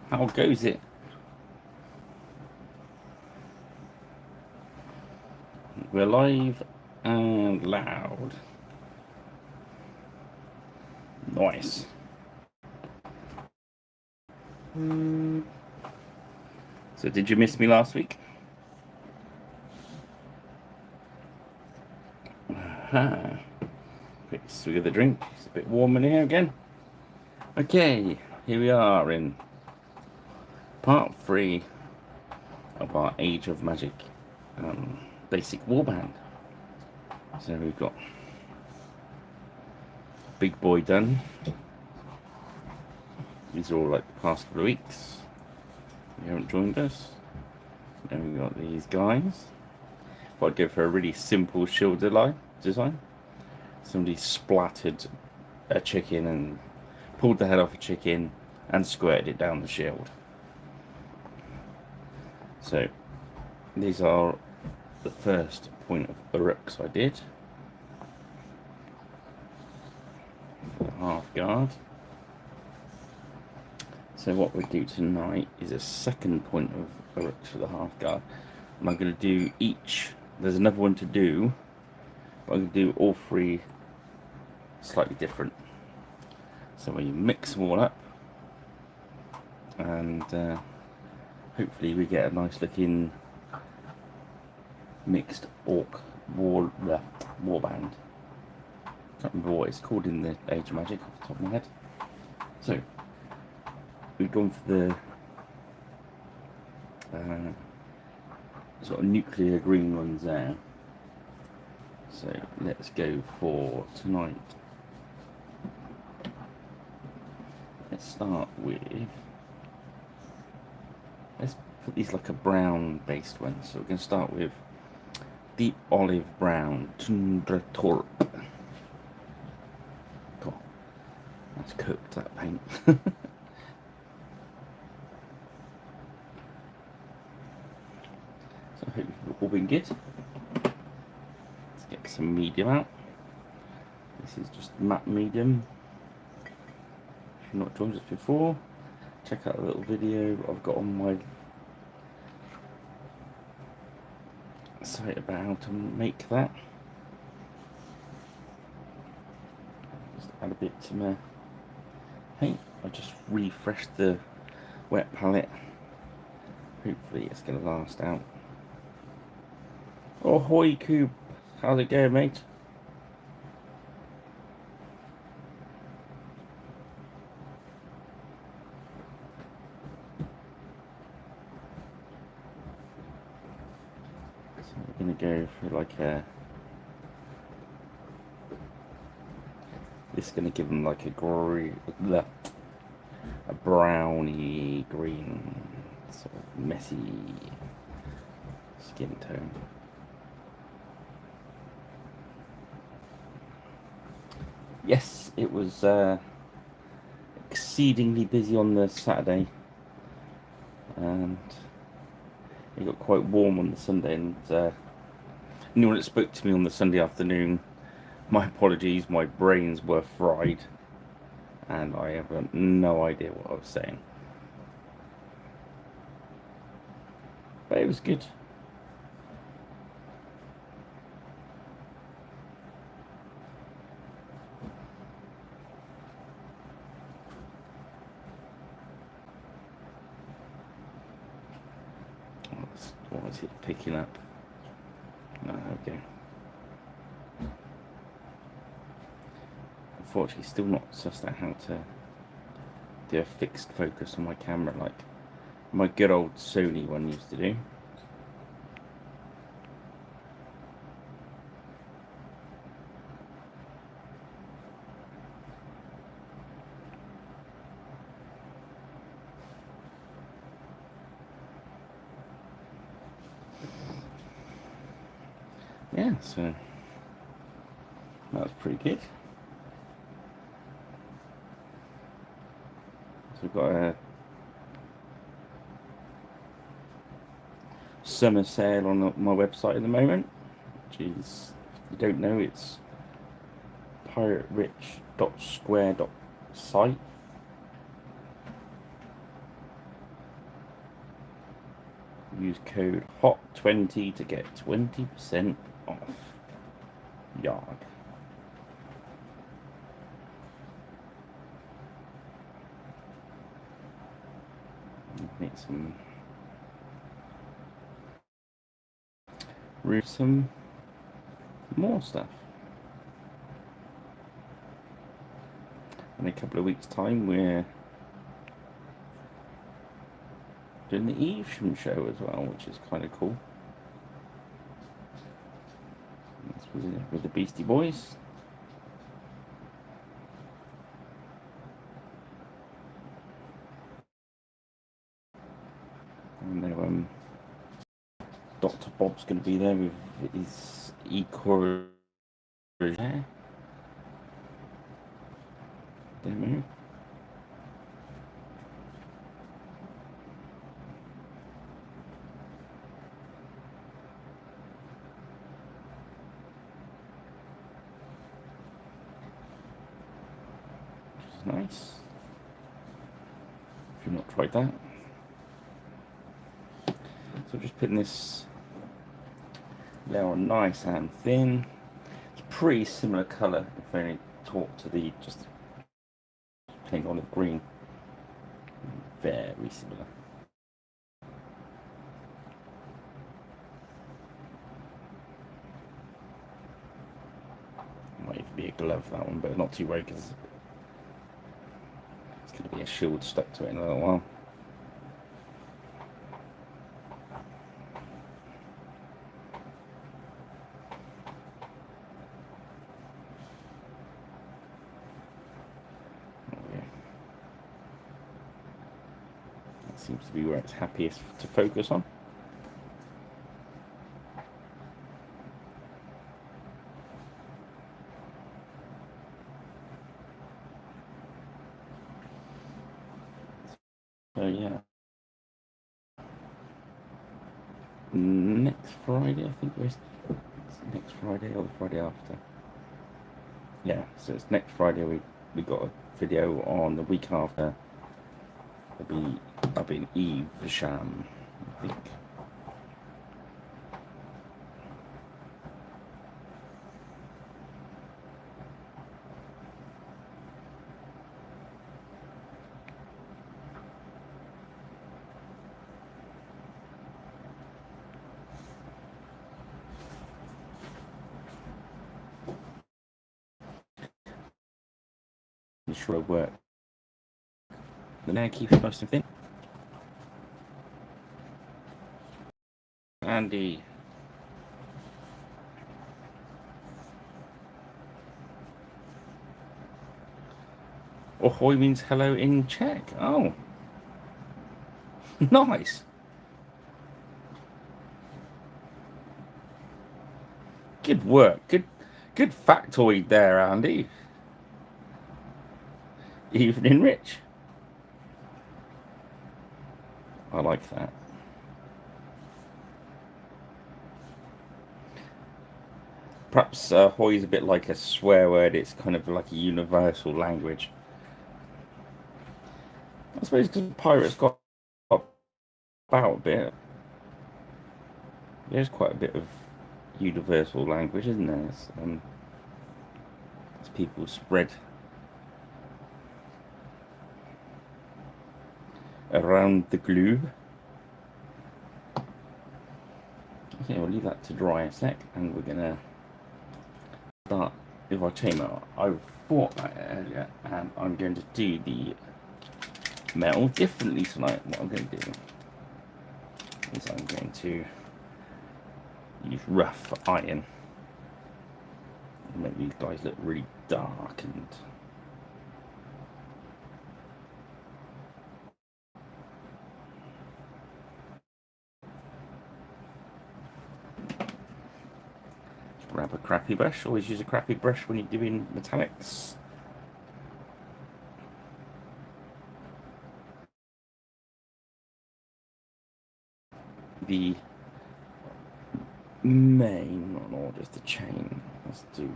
How goes it? We're live and loud. Nice. So did you miss me last week? Aha. Quick swig of the drink. It's a bit warm in here again. Okay, here we are in part 3 of our Age of Magic basic warband. So we've got Big Boy done. These are all like the past couple of weeks. You haven't joined us. Then we've got these guys. I'd go for a really simple shield design. Somebody splattered a chicken and pulled the head off a chicken and squared it down the shield. So these are the first point of uruks I did. Hearthguard. So what we do tonight is a second point of uruks for the Hearthguard. And I'm going to do each. There's another one to do, but I'm going to do all three slightly different. So when you mix them all up, and hopefully we get a nice looking mixed orc warband. Can't remember what it's called in the Age of Magic off the top of my head. So we've gone for the sort of nuclear green ones there. So let's go for tonight. Let's start with, let's put these like a brown based one. So we're going to start with deep olive brown Tundra Torp. Cool. That's cooked, that paint. So I hope you've all been good. Let's get some medium out. This is just matte medium. If you've not joined us before, check out a little video I've got on my site about how to make that. Just add a bit to my paint. I just refreshed the wet palette. Hopefully it's going to last out. Oh, hoy Coop, how's it going, mate? So we're going to go for like a, this is going to give them like a green, a browny green, sort of messy skin tone. Yes, it was exceedingly busy on the Saturday, and it got quite warm on the Sunday, and anyone that spoke to me on the Sunday afternoon, my apologies, my brains were fried, and I have no idea what I was saying. But it was good. What was it picking up? No, okay. Unfortunately, still not sussed out how to do a fixed focus on my camera like my good old Sony one used to do. Yeah, so that was pretty good. So we've got a summer sale on my website at the moment, which is, if you don't know, it's piraterich.square.site. Use code HOT20 to get 20% off. Yard. Make some more stuff. In a couple of weeks' time, we're doing the Evesham show as well, which is kind of cool. That's with the Beastie Boys. And then Dr. Bob's going to be there with his demo. Nice. If you've not tried that. So just putting this layer on nice and thin. It's a pretty similar colour if I only talk to the just plain olive green. Very similar. Might even be a glove, that one, but not too worried because it's going to be a shield stuck to it in a little while. That seems to be where it's happiest to focus on. So yeah, next Friday, I think it's next Friday or the Friday after. Yeah, so it's next Friday. We got a video on. The week after I'll be in Evesham, I think. Sure work. The layer keeps it nice and thin. Andy. Ahoy means hello in Czech. Oh. Nice. Good work. Good factoid there, Andy. Evening Rich. I like that. Perhaps Hoy is a bit like a swear word. It's kind of like a universal language. I suppose because pirates got about a bit. There's quite a bit of universal language, isn't there? As people spread around the globe. Okay, we'll leave that to dry a sec, and we're gonna start with our chainmail. I thought that earlier, and I'm going to do the metal differently tonight. What I'm going to do is I'm going to use rough iron and make these guys look really dark and grab a crappy brush. Always use a crappy brush when you're doing metallics. The main, or just the chain. Let's do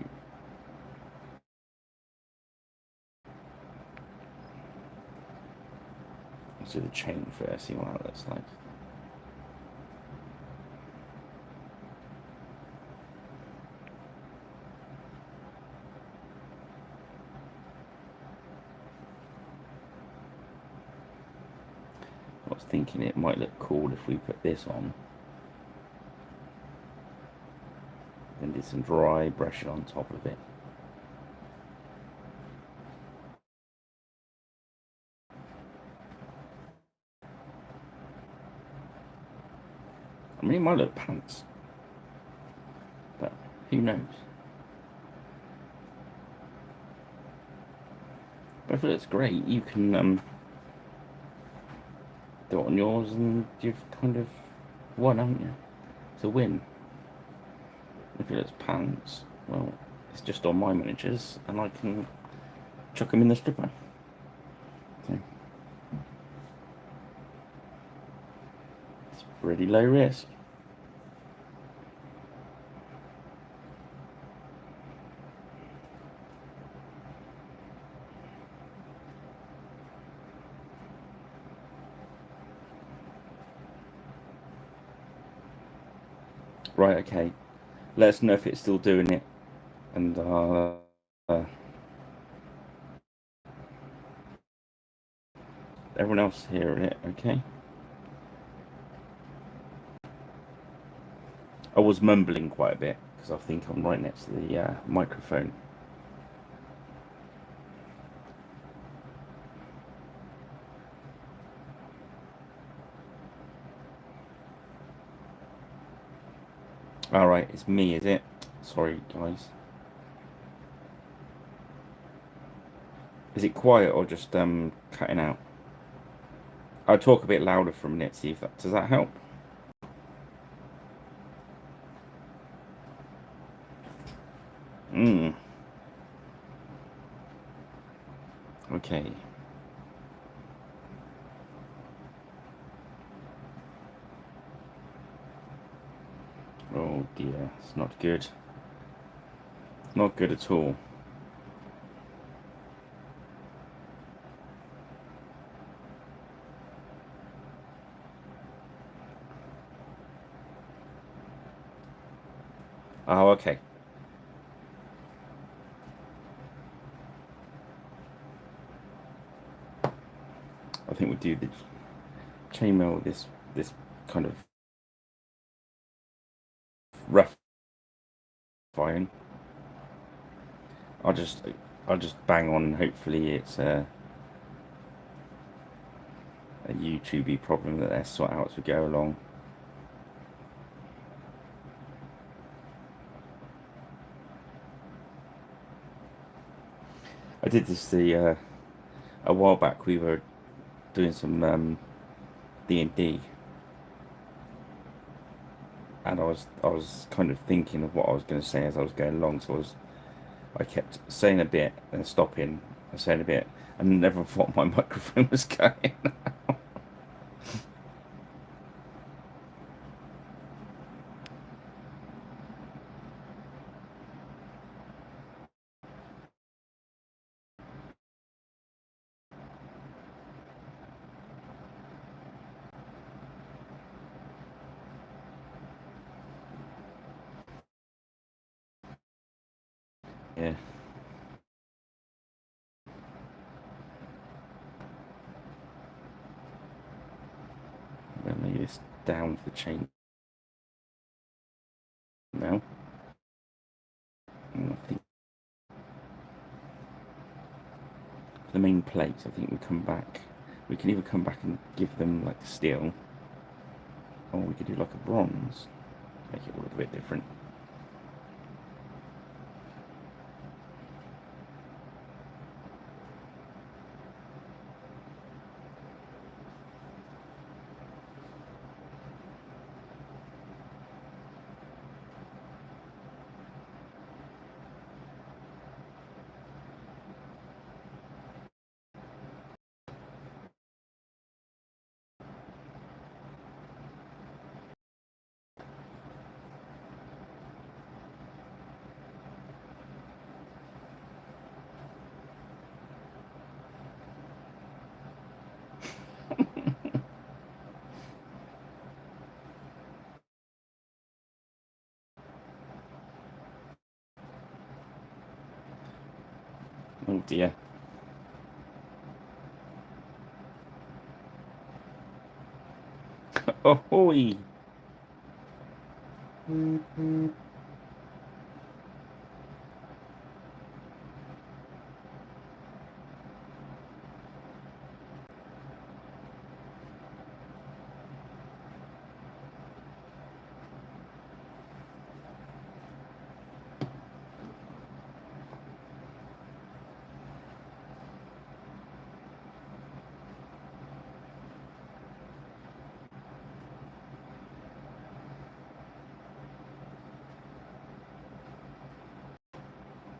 the chain first. See what that looks like. was thinking it might look cool if we put this on. Then did some dry brushing on top of it. I mean, it might look pants, but who knows? But if it looks great, you can do it on yours, and you've kind of won, haven't you? It's a win. If it looks pants, well, it's just on my miniatures, and I can chuck them in the stripper. So it's pretty low risk. Right, okay. Let us know if it's still doing it, and everyone else hearing it, okay? I was mumbling quite a bit because I think I'm right next to the microphone. Alright, it's me, is it? Sorry, guys. Is it quiet or just cutting out? I'll talk a bit louder for a minute, see if that... Does that help? Okay. Oh dear, it's not good. Not good at all. Oh, okay. I think we do the chainmail with this kind of rough iron. I'll just bang on. Hopefully, it's a YouTubey problem that they'll sort out as we go along. I did this a while back. We were doing some D&D, and I was kind of thinking of what I was going to say as I was going along. So I kept saying a bit and stopping and saying a bit, and never thought my microphone was going. Yeah. Let me just down the chain now. And I think for the main plates, I think we come back. We can either come back and give them like steel, or we could do like a bronze, make it look a bit different. Oh dear. Ahoy!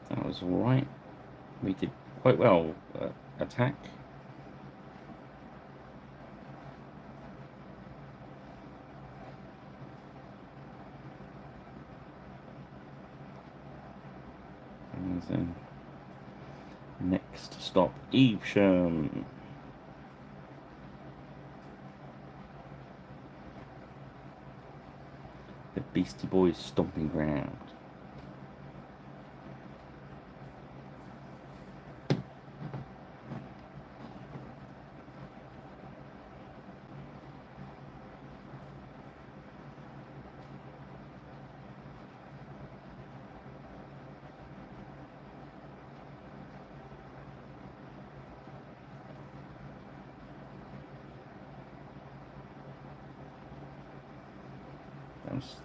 That was alright. We did quite well. Attack. And then next stop, Evesham. The Beastie Boys stomping ground. I was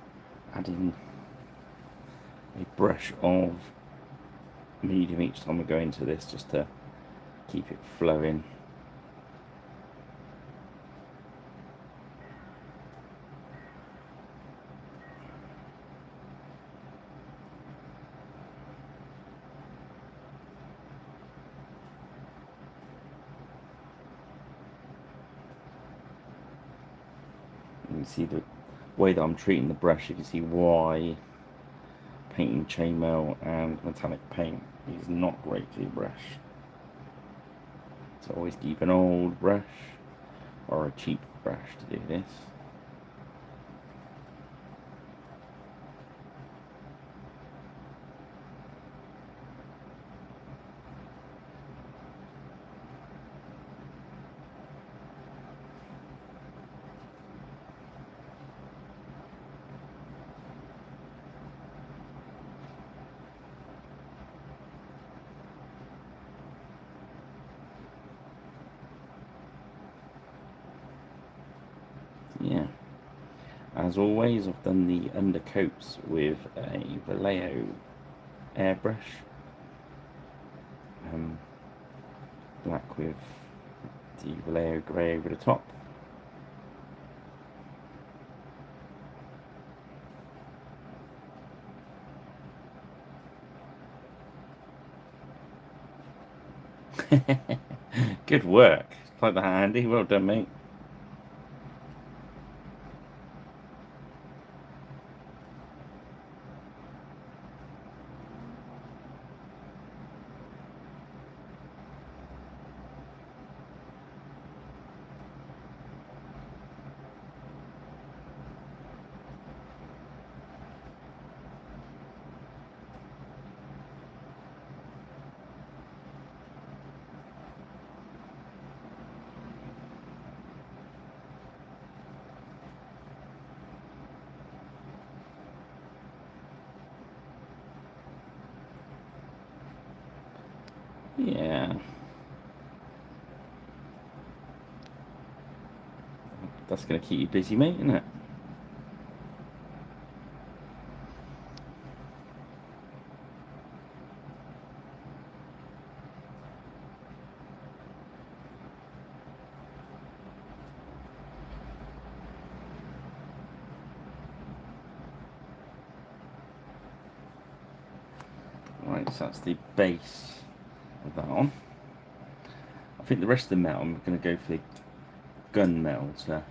adding a brush of medium each time we go into this, just to keep it flowing. You can see the way that I'm treating the brush. You can see why painting chainmail and metallic paint is not great for your brush. So always keep an old brush or a cheap brush to do this. Yeah, as always, I've done the undercoats with a Vallejo airbrush, black with the Vallejo grey over the top. Good work. Like that, Andy. Well done, mate. Yeah. That's going to keep you busy, mate, isn't it? Right, so that's the base of that on. I think the rest of the metal, I'm going to go for the gun metal to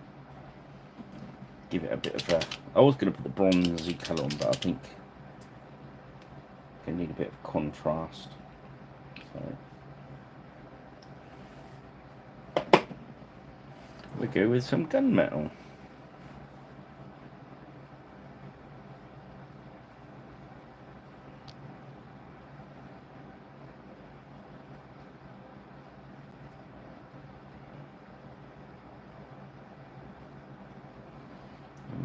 give it a bit of a... I was going to put the bronzy colour on, but I think I need a bit of contrast. So we go with some gunmetal.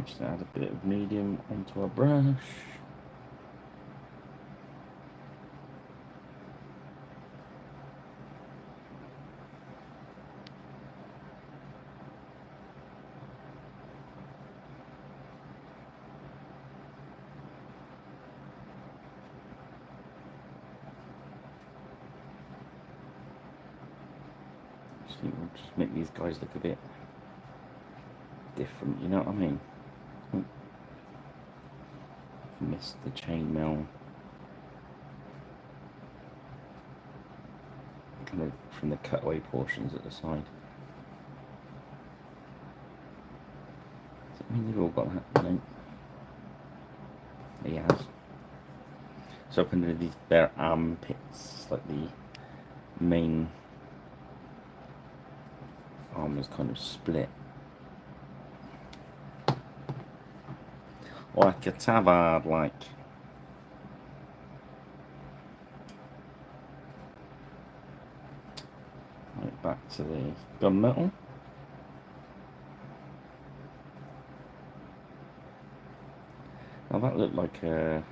Just add a bit of medium onto our brush. I think we'll just make these guys look a bit different, you know what I mean? Missed the chainmail kind of from the cutaway portions at the side. Does it mean they've all got that? No. He has. So up under these bare armpits, like the main arm is kind of split. Like a tabard, like. Right, back to the gunmetal. Now that looked like a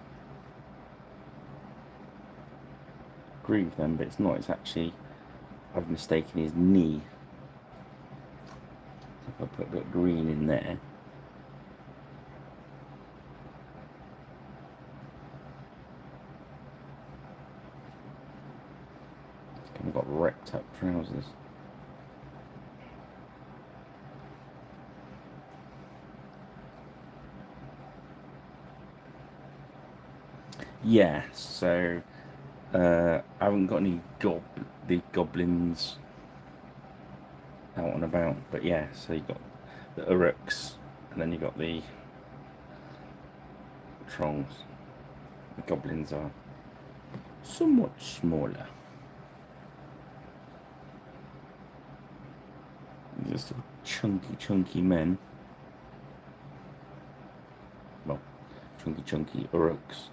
groove then, but it's not. It's actually, I've mistaken his knee. So if I put a bit of green in there. It's kind of got wrecked up trousers. Yeah, so I haven't got any big goblins out and about, but yeah, so you got the uruks, and then you got the trolls. The goblins are somewhat smaller. Just chunky men. Well, chunky uruks.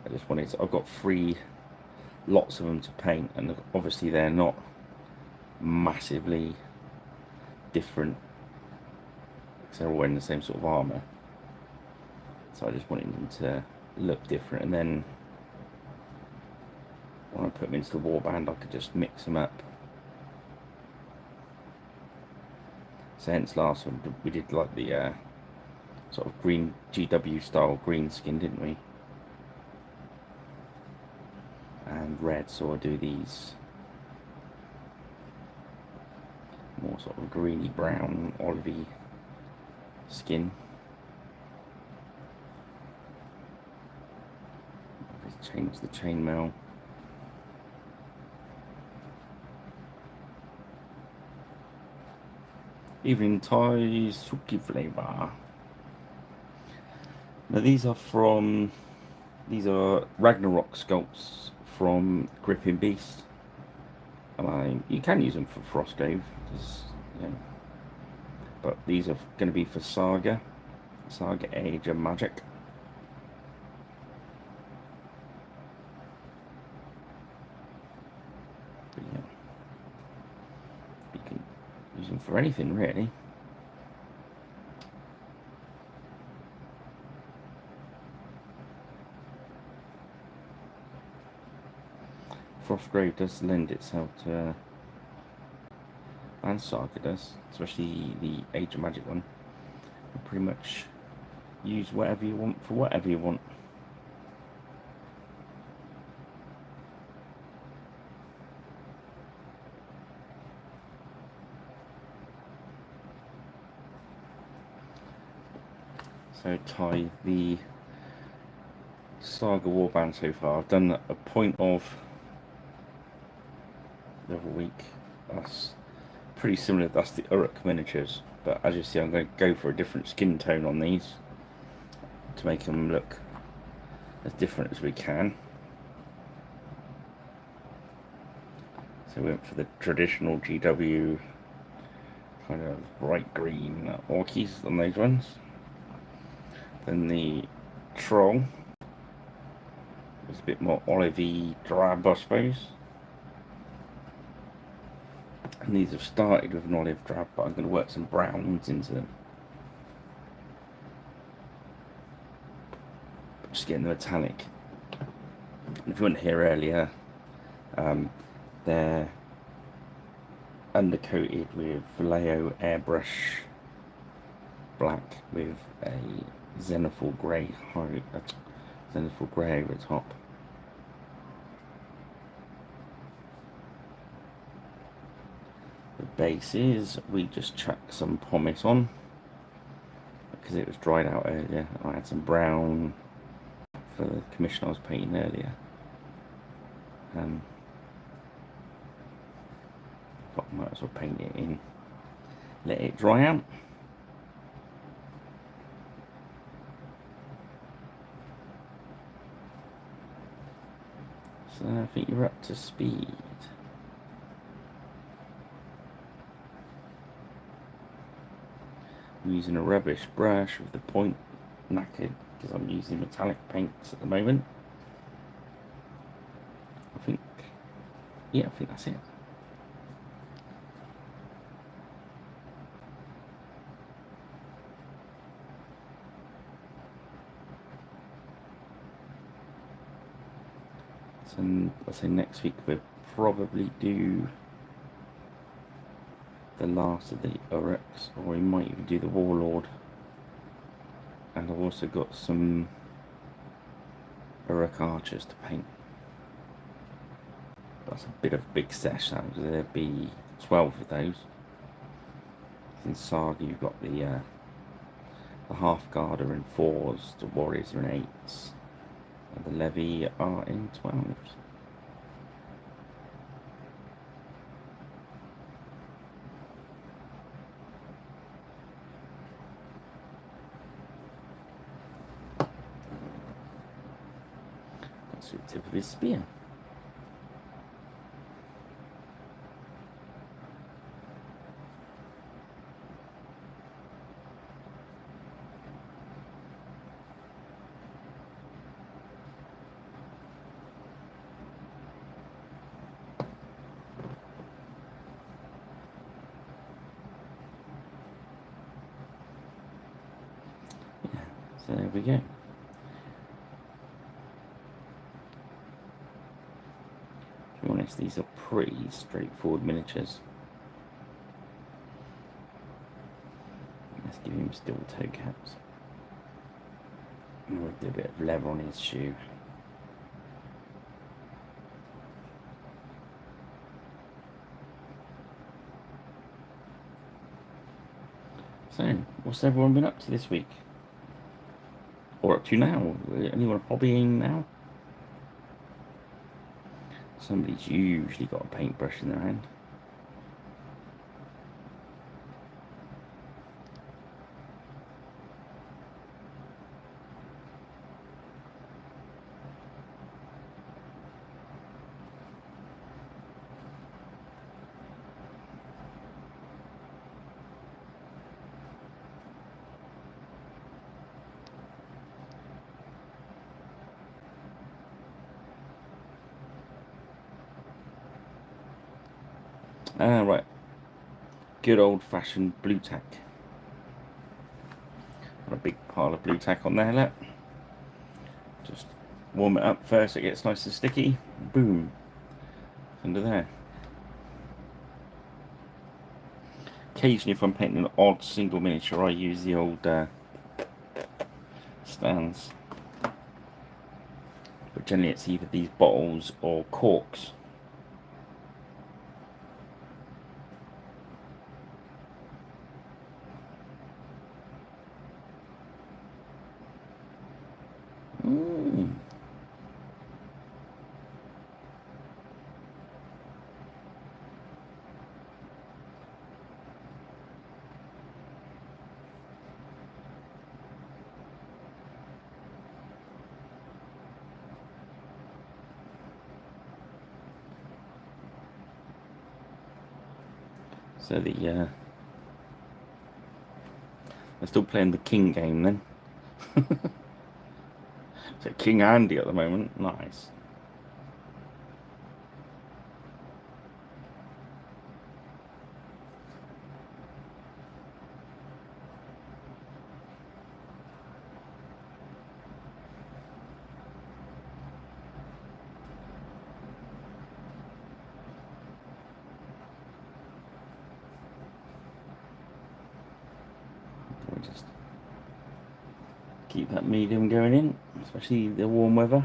I just wanted to, I've got lots of them to paint, and obviously they're not massively different because they're all wearing the same sort of armor. So I just wanted them to look different, and then when I put them into the warband, I could just mix them up. So hence last one we did like the sort of green GW style green skin, didn't we? And red, so I'll do these more sort of greeny brown olivey skin. Let's change the chainmail. Evening Thai Suki flavour. Now these are ragnarok sculpts from Gripping Beast. And you can use them for Frostgrave, you know, but these are going to be for Saga Age of Magic. But yeah, you can use them for anything really. Frostgrave does lend itself to, and Saga does, especially the Age of Magic one. You pretty much use whatever you want for whatever you want. So tie the Saga warband so far. I've done a point of the other week. That's pretty similar. That's the Uruk miniatures, but as you see, I'm going to go for a different skin tone on these to make them look as different as we can. So we went for the traditional GW kind of bright green orchies on those ones. Then the troll It's a bit more olivey, drab, I suppose. And these have started with an olive drab, but I'm going to work some browns into them. Just getting the metallic. If you weren't here earlier, they're undercoated with Vallejo airbrush black with a zenithal grey over the top. The base is we just chucked some pumice on because it was dried out earlier. I had some brown for the commission I was painting earlier. I might as well paint it in, let it dry out. So I think you're up to speed. I'm using a rubbish brush with the point knackered because I'm using metallic paints at the moment. I think that's it. So I say next week we'll probably do the last of the uruks, or we might even do the warlord. And I've also got some uruk archers to paint. That's a bit of a big sesh, that because there'd be 12 of those. In Saga you've got the Hearthguard are in 4s, the warriors are in 8s, and the levy are in 12s. That's the tip of his spear. So there we go. To be honest, these are pretty straightforward miniatures. Let's give him steel toe caps. And we'll do a bit of leather on his shoe. So, what's everyone been up to this week? Or up to now? Anyone hobbying now? Somebody's usually got a paintbrush in their hand. Right. Good old-fashioned blue tack. Got a big pile of blue tack on there, look. Just warm it up first, it gets nice and sticky. Boom. Under there. Occasionally, if I'm painting an odd single miniature, I use the old stands. But generally, it's either these bottles or corks. So they're still playing the king game then. So King Andy at the moment. Nice. We'll just keep that medium going in, especially the warm weather.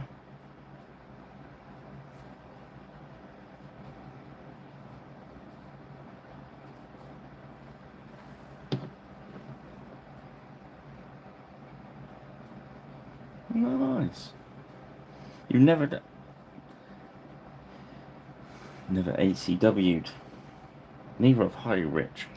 Nice. You've never ACW'd. Neither of High Rich.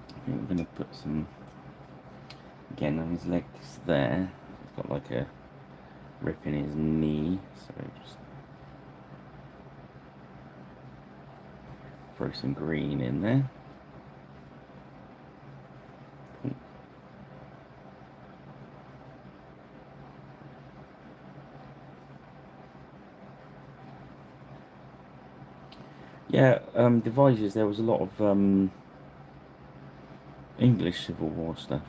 I think we're going to put some, again, on his legs there. He's got like a rip in his knee, so just throw some green in there. Cool. Yeah, devices, there was a lot of English Civil War stuff.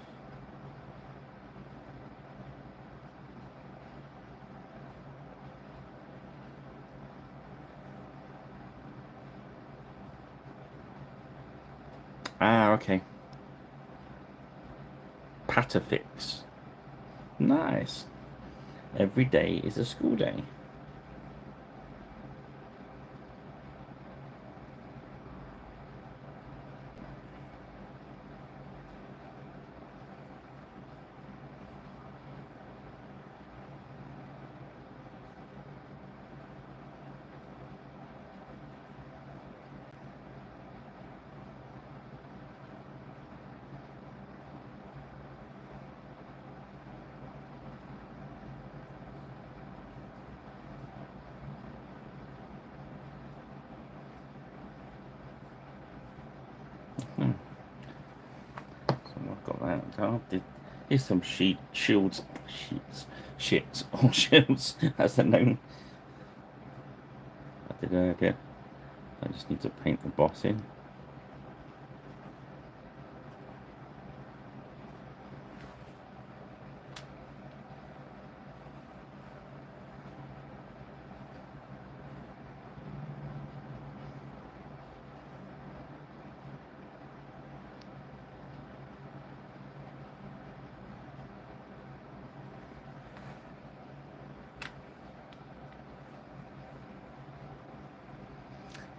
Ah, okay. Patafix. Nice. Every day is a school day. I've got that. Oh, here's some shields, shits, or shields, as they're known. I did earlier. I just need to paint the boss in.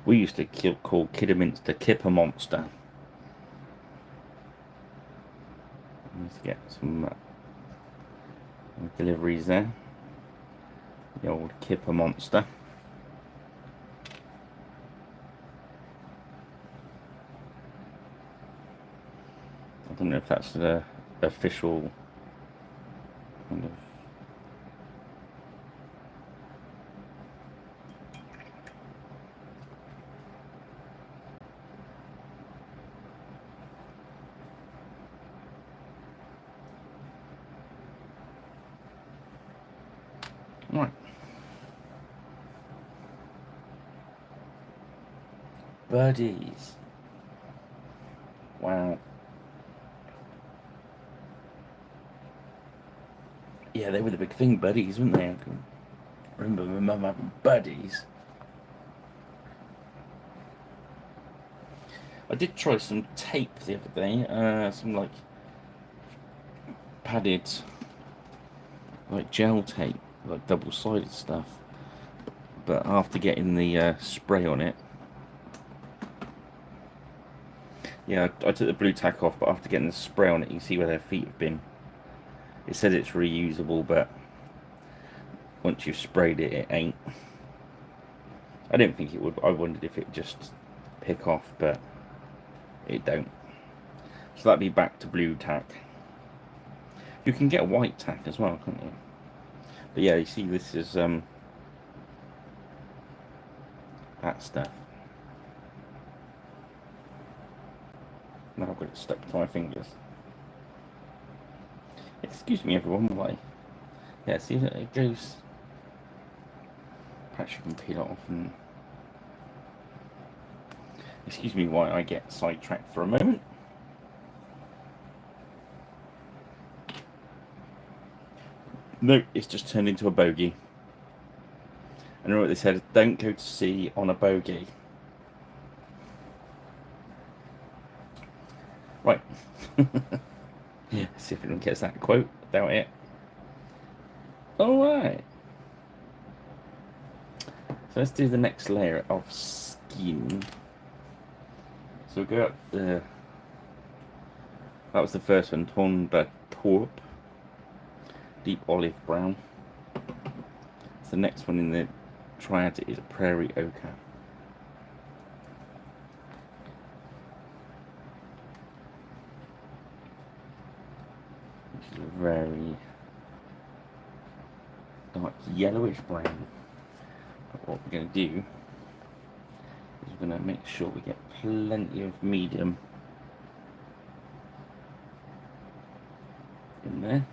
We used to call Kidderminster Kipper Monster. Let's get some deliveries there. The old Kipper Monster. I don't know if that's the official kind of. Right. Birdies. Wow. Yeah, they were the big thing, buddies, weren't they? I can remember my mum having buddies. I did try some tape the other day, some like padded, like gel tape, like double-sided stuff. But after getting the spray on it, yeah, I took the blue tack off, but after getting the spray on it, you can see where their feet have been. It said it's reusable, but once you've sprayed it, it ain't. I didn't think it would. I wondered if it just pick off, but it don't. So that'd be back to blue tack. You can get white tack as well, can't you? But yeah, you see this is that stuff. Now I've got it stuck to my fingers. Excuse me everyone, why? Yeah, see that it goes. Perhaps you can peel it off and... Excuse me why I get sidetracked for a moment. No, it's just turned into a bogey. And remember what they said, don't go to sea on a bogey. Right. Yeah, see if anyone gets that quote. Doubt it. Alright. So let's do the next layer of skin. So we'll go up the... That was the first one, Tonda Torp. Deep olive brown. So the next one in the triad is Prairie Ochre. Which is a very dark yellowish brown. But what we're going to do is we're going to make sure we get plenty of medium in there.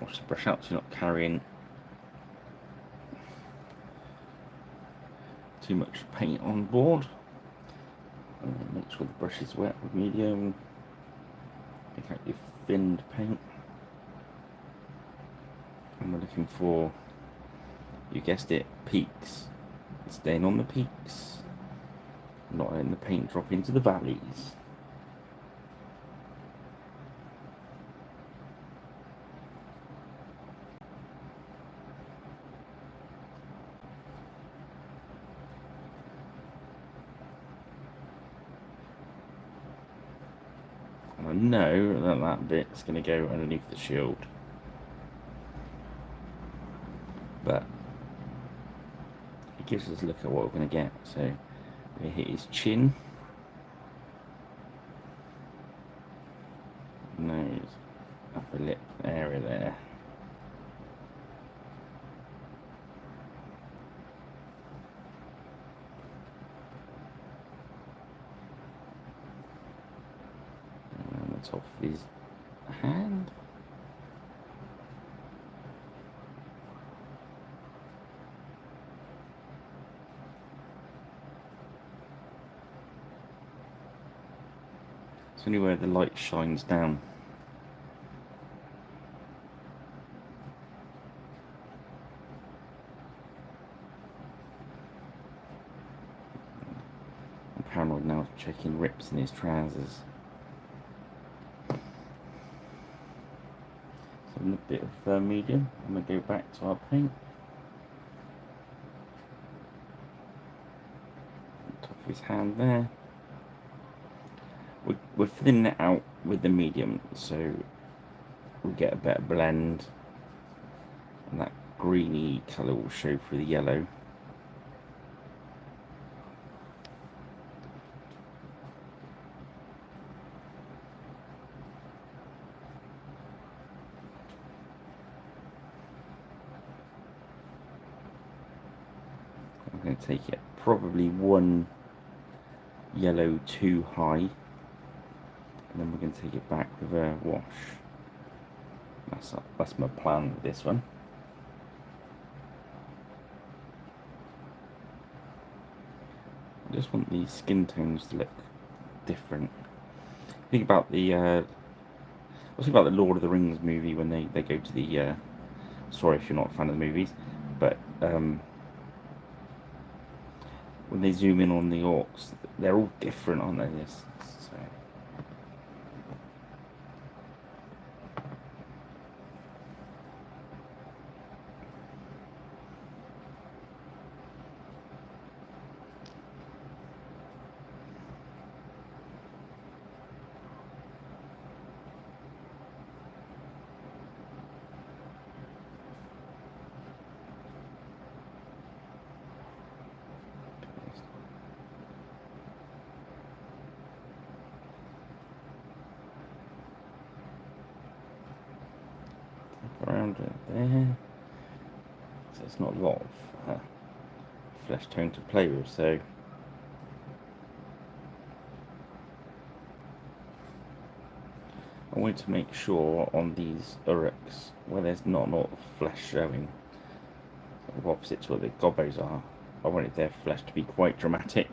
Wash the brush out so you're not carrying too much paint on board. And make sure the brush is wet with medium. Pick out your thinned paint. And we're looking for, you guessed it, peaks. Staying on the peaks, not letting the paint drop into the valleys. And I know that that bit's going to go underneath the shield. But it gives us a look at what we're going to get. So we're going to hit his chin, nose, upper lip area there. And the top of his hand. It's only where the light shines down. I'm paranoid now, checking rips in his trousers. So a bit of medium. I'm going to go back to our paint. Top of his hand there. We're thinning it out with the medium, so we get a better blend, and that greeny colour will show through the yellow. I'm going to take it probably one yellow too high. And then we're going to take it back with a wash. That's my plan with this one. I just want these skin tones to look different. Think about the Lord of the Rings movie when they go to the sorry if you're not a fan of the movies, but when they zoom in on the orcs, they're all different, aren't they? Yes. So. Around it there. So it's not a lot of flesh tone to play with, so I want to make sure on these uruks where there's not a lot of flesh showing, sort of opposite to what the gobbos are, I wanted their flesh to be quite dramatic.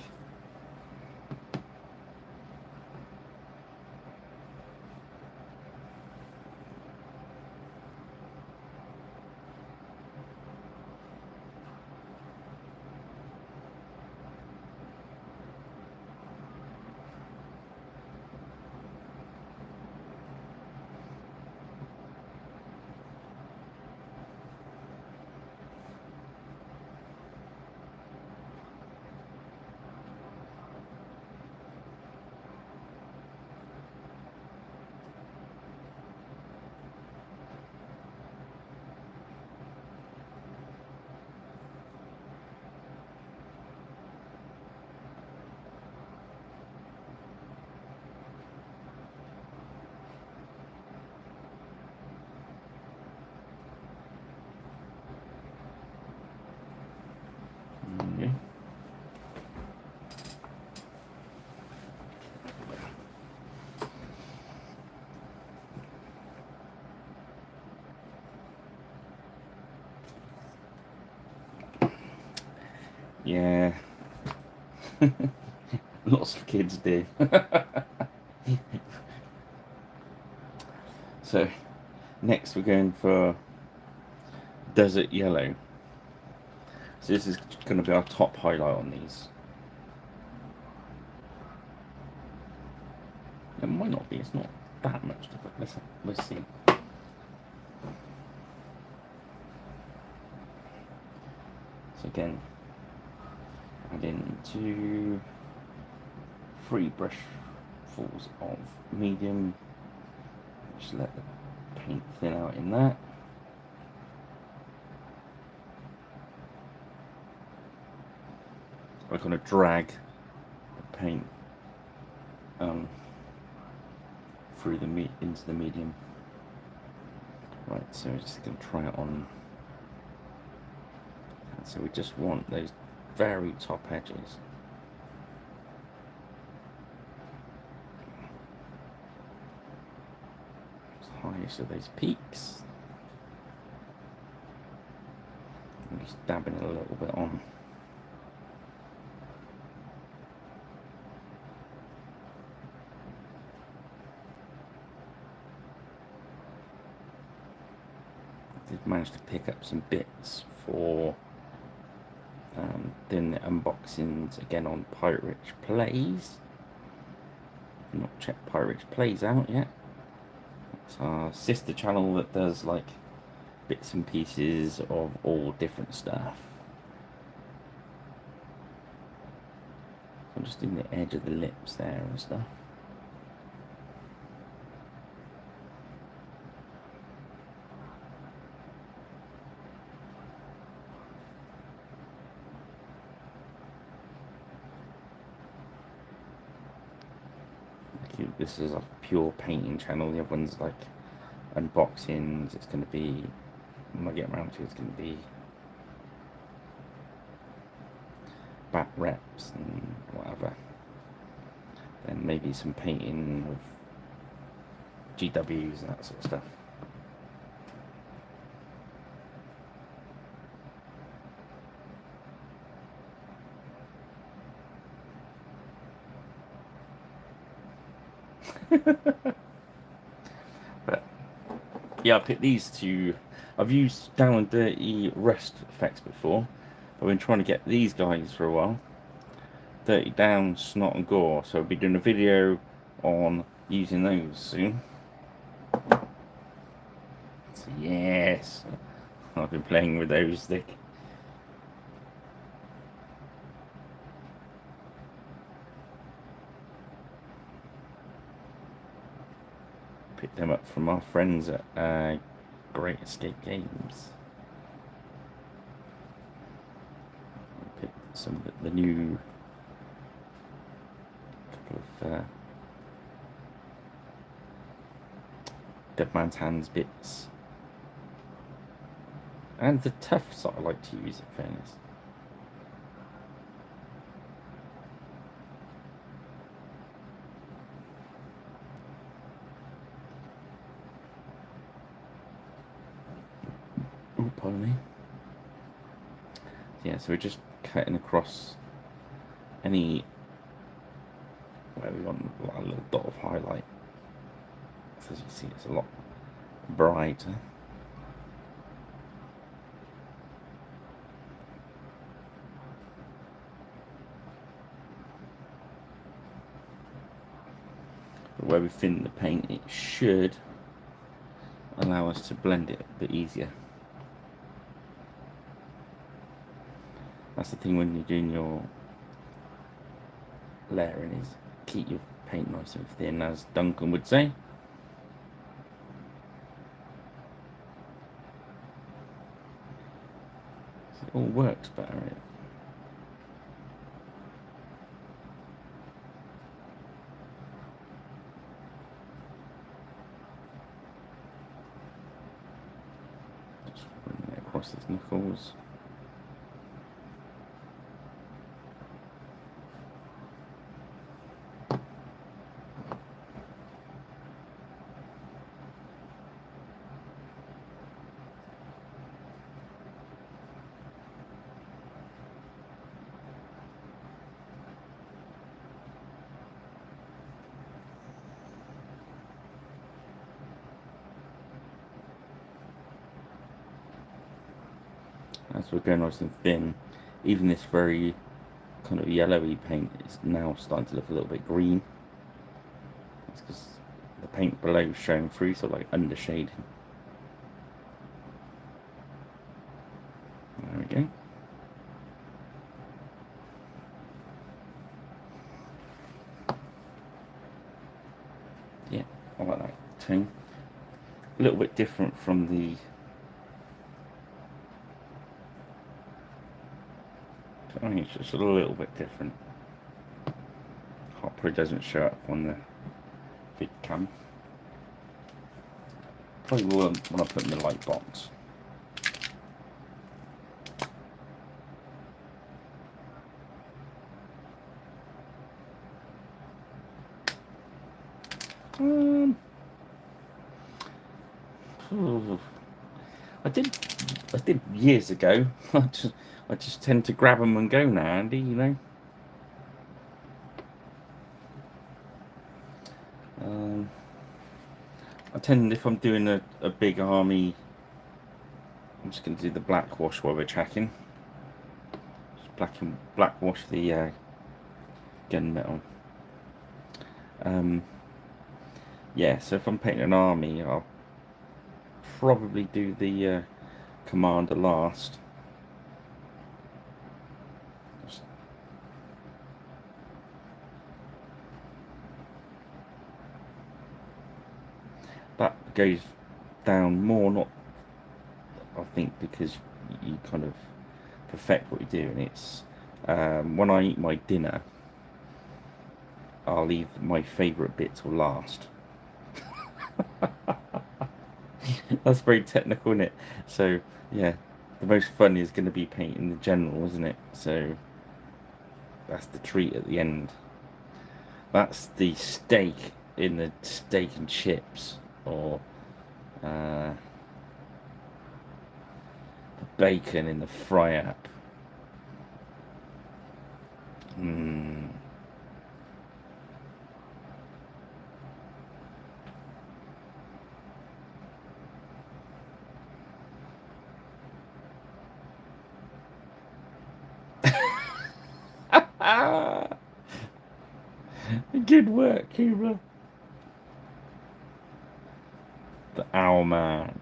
Okay. Yeah. Lots of kids do. So next we're going for desert yellow. So this is going to be our top highlight on these. It might not be, it's not that much different. Let's see. So again, add into 3 brushfuls of medium. Just let the paint thin out in that. We're going to drag the paint through the into the medium. Right, so we're just going to try it on. And so we just want those very top edges. Highest of those peaks. I'm just dabbing it a little bit on. I did manage to pick up some bits for doing the unboxings again on Pirate Rich Plays. I've not checked Pirate Rich Plays out yet. It's our sister channel that does like bits and pieces of all different stuff. I'm just doing the edge of the lips there and stuff. This is a pure painting channel. The other one's like unboxings. It's going to be, when I get around to it, it's going to be back reps and whatever. Then maybe some painting of GWs and that sort of stuff. But yeah, I picked these two. I've used down and dirty rust effects before. I've been trying to get these guys for a while. Dirty down, snot and gore. So I'll be doing a video on using those soon. So yes, I've been playing with those thick. Picked them up from our friends at Great Escape Games. Picked some of the new couple of Dead Man's Hands bits And the tufts that I like to use, in fairness. Oh, pardon me. Yeah, so we're just cutting across any where we want a little dot of highlight. So as you see, it's a lot brighter. But where we thin the paint, it should allow us to blend it a bit easier. That's the thing when you're doing your layering, is keep your paint nice and thin, as Duncan would say. So it all works better. Just running it across his knuckles. As we're going nice and thin, even this very kind of yellowy paint is now starting to look a little bit green. It's because the paint below is showing through, so like under shading. There we go. Yeah, I like that tone. A little bit different from the I think it's just a little bit different. Probably doesn't show up on the vid cam. Probably will when I put in the light box. I did years ago. I just tend to grab them and go now, Andy. You know. I tend, if I'm doing a big army, I'm just going to do the black wash while we're tracking. Just black wash the gunmetal. Yeah, so if I'm painting an army, I'll probably do the commander last. That goes down more, not I think, because you kind of perfect what you do, and it's when I eat my dinner, I'll leave my favourite bit till last. That's very technical, isn't it? So yeah, the most fun is going to be painting the general, isn't it? So that's the treat at the end. That's the steak in the steak and chips, or bacon in the fry up. Good work, Cuba. The owl man.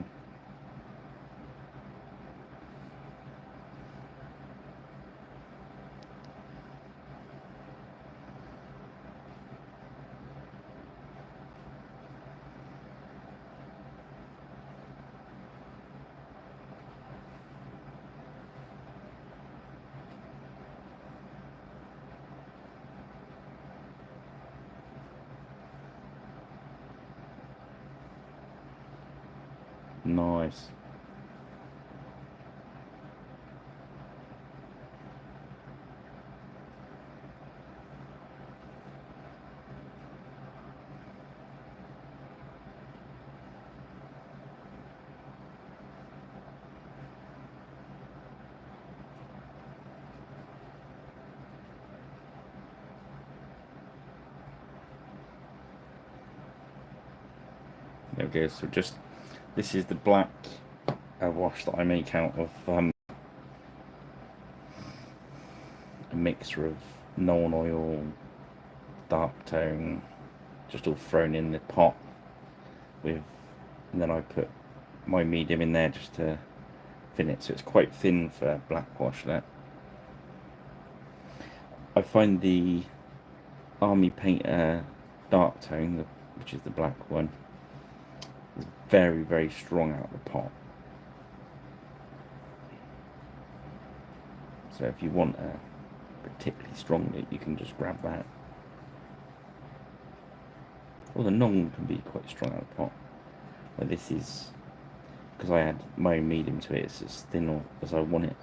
Nice. There we go. So just this is the black wash that I make out of a mixture of Noan oil, dark tone, just all thrown in the pot with, and then I put my medium in there just to thin it, so it's quite thin for black wash. That I find the Army Painter dark tone, which is the black one, is very, very strong out of the pot. So if you want a particularly strong knit, you can just grab that. Or the Nong can be quite strong out of the pot. But this is, because I add my own medium to it, it's as thin as I want it.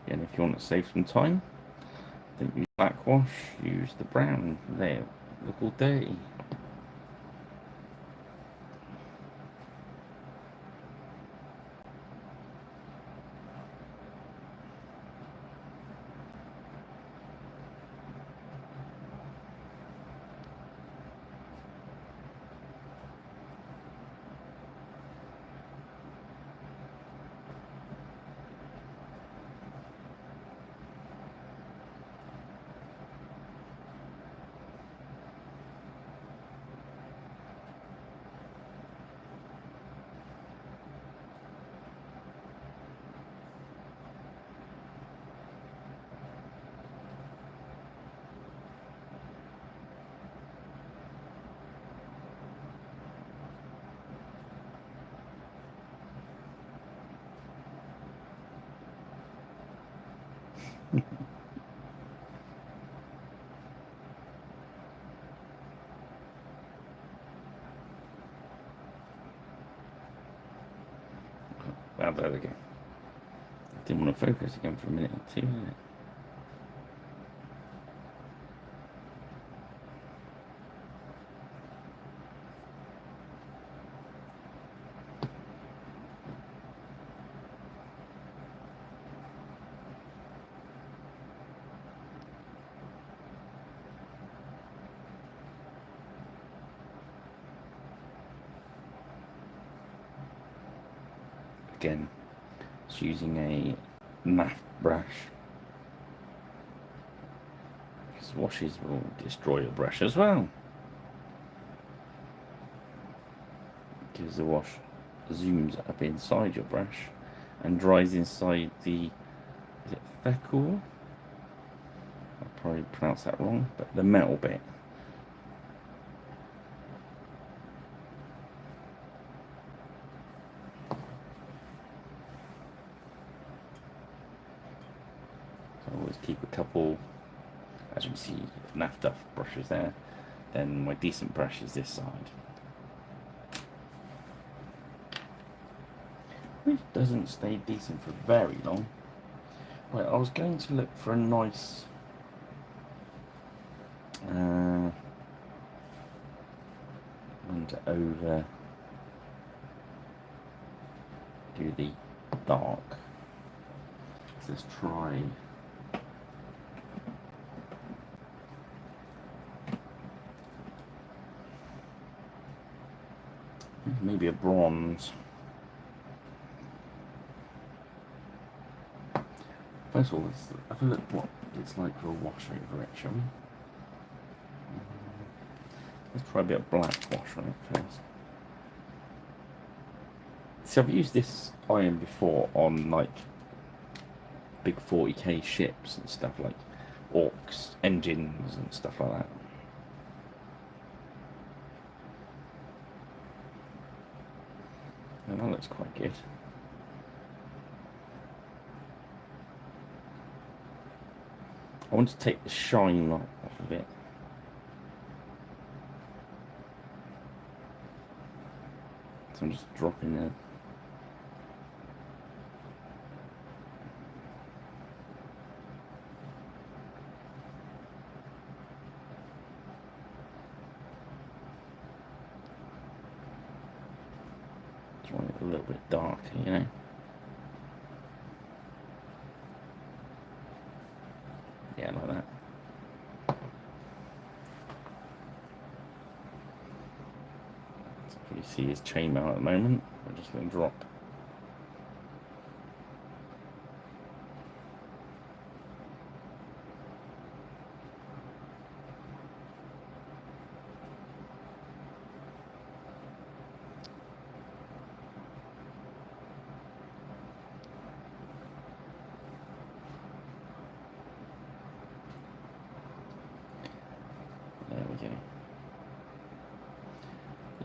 And if you want to save some time, don't use black wash, use the brown. There, look all dirty. Well, there we go. Didn't want to focus again for a minute or two, did it? Again, it's using a naft brush, because washes will destroy your brush as well, because the wash zooms up inside your brush and dries inside the, is it fecal? I'll probably pronounce that wrong, but the metal bit. So I always keep a couple, as you can see, naft off brushes there. Then my decent brush is this side. Which doesn't stay decent for very long. Right, I was going to look for a nice one to over do the dark. So let's try maybe a bronze. First of all, let's have a look what it's like for a wash over it, shall we? Let's try a bit of black wash on it first. So I've used this iron before on like big 40k ships and stuff, like orcs, engines and stuff like that. And that looks quite good. I want to take the shine off of it. So I'm just dropping it. Want it a little bit darker, you know. Yeah, like that. So you see his chainmail at the moment. We're just going to drop. There we go.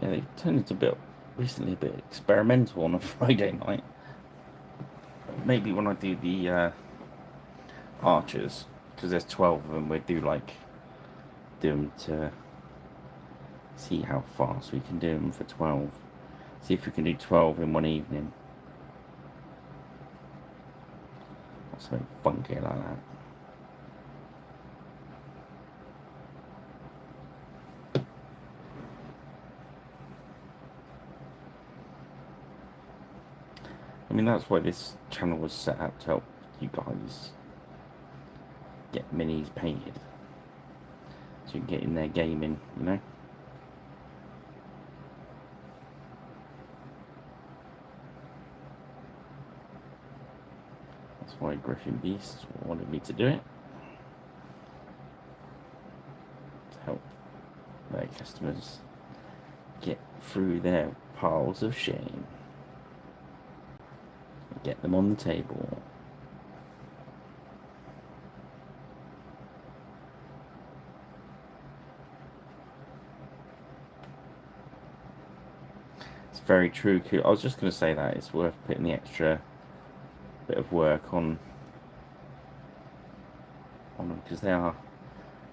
Yeah, they turned into recently a bit experimental on a Friday night. Maybe when I do the archers, because there's 12 of them, we do them to see how fast we can do them for 12. See if we can do 12 in one evening. Or something funky like that. I mean, that's why this channel was set up, to help you guys get minis painted. So you can get in there gaming, you know? That's why Griffin Beast wanted me to do it. To help their customers get through their piles of shame. Get them on the table. It's very true. I was just going to say that it's worth putting the extra bit of work on them, because they are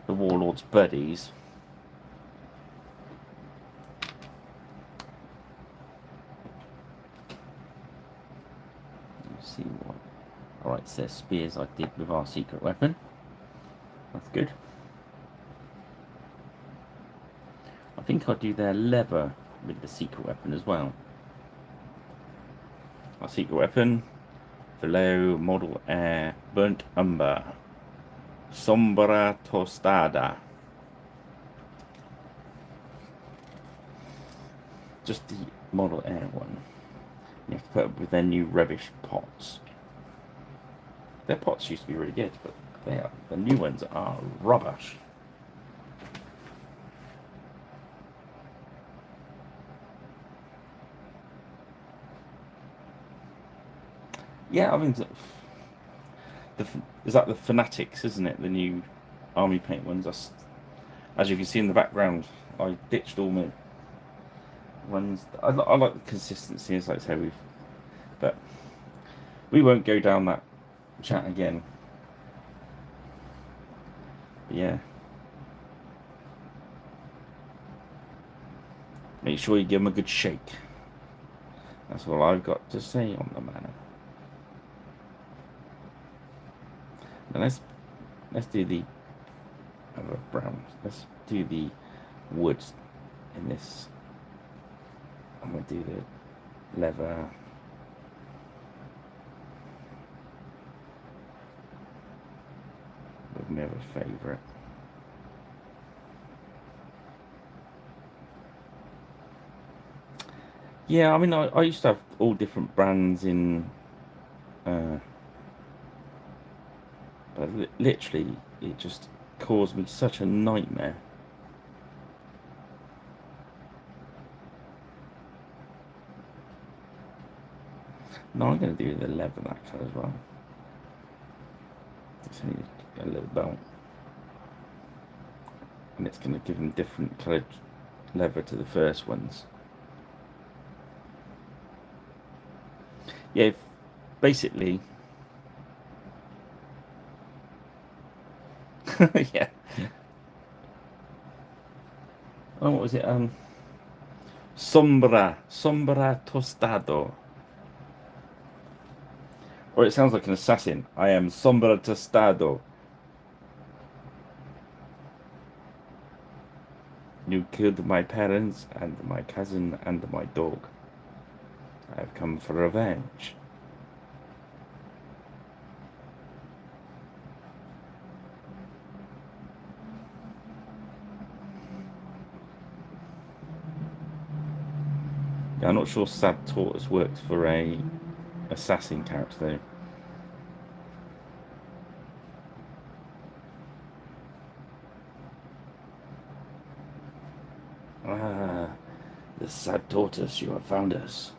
the warlord's buddies. Let's see what. Alright, so spears I did with our secret weapon. That's good. I think I'll do their leather with the secret weapon as well. Our secret weapon, Vallejo Model Air Burnt Umber, Sombra Tostada. Just the Model Air one. You have to put up with their new rubbish pots. Their pots used to be really good, but the new ones are rubbish. Yeah, I mean, is that the Fanatics, isn't it? The new army paint ones. As you can see in the background, I ditched all my ones. I like the consistency, as I say, but we won't go down that chat again. But yeah. Make sure you give them a good shake. That's all I've got to say on the matter. Now let's do the other browns. Let's do the woods in this. I'm gonna do the leather. With my other favourite. Yeah, I mean, I used to have all different brands in, but literally, it just caused me such a nightmare. No, I'm going to do the leather that colour as well. It's only a little belt. And it's going to give them different coloured leather to the first ones. Yeah, basically. Yeah. Oh, what was it? Sombra tostado. Or it sounds like an assassin. I am Sombra tostado. You killed my parents and my cousin and my dog. I have come for revenge. Yeah, I'm not sure Sad Tortoise works for a assassin character though. Ah, the Sad Tortoise, you have found us.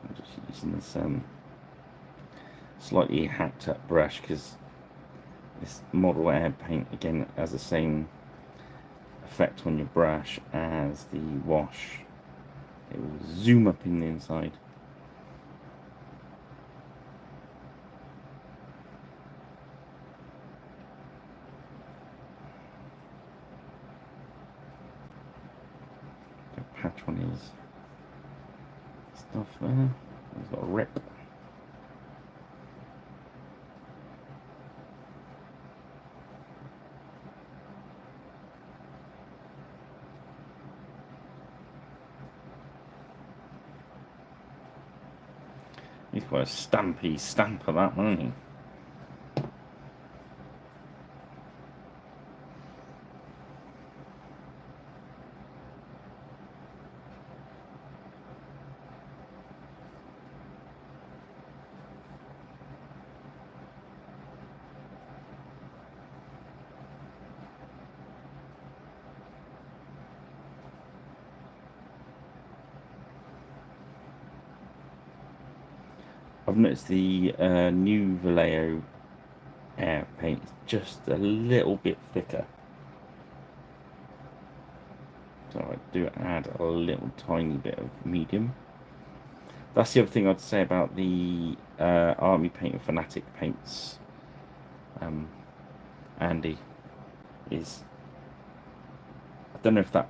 I'm just using this slightly hacked up brush because this model air paint again has the same effect on your brush as the wash. It will zoom up in the inside. Patch on his stuff there. He's got a rip. He's got a stampy stamp of that, hasn't he? I've noticed the new Vallejo air paint is just a little bit thicker. So I do add a little tiny bit of medium. That's the other thing I'd say about the Army Paint and Fanatic paints, Andy, is I don't know if that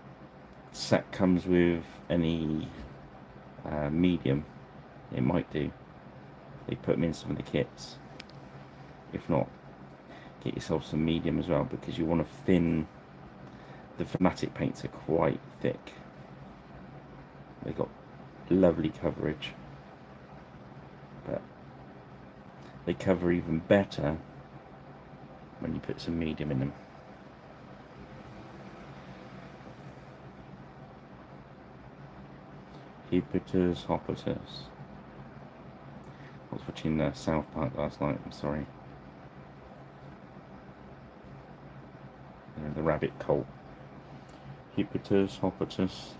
set comes with any medium. It might do. They put them in some of the kits. If not, get yourself some medium as well, because you want to thin. The Fanatic paints are quite thick. They've got lovely coverage, but they cover even better when you put some medium in them. Hippitus hoppitus. I was watching South Park last night, I'm sorry. They're in the rabbit cult. Hippitus hoppitus.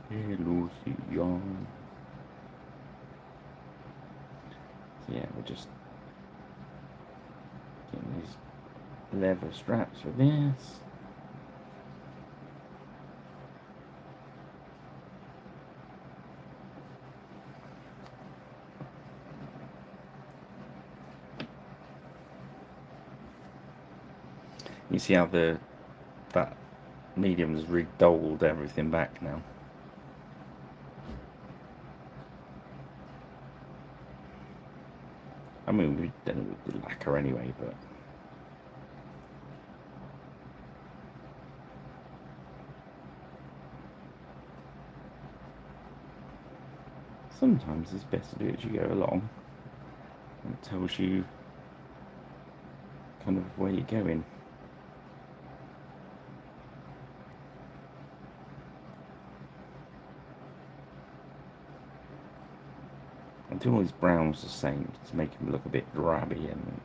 Hello, Sion. So yeah, we're just getting these leather straps for this. You see how that medium has redoled everything back now. I mean, we've done it with the lacquer anyway, but sometimes it's best to do it as you go along. It tells you kind of where you're going. I'm doing all these browns the same to make them look a bit drabby and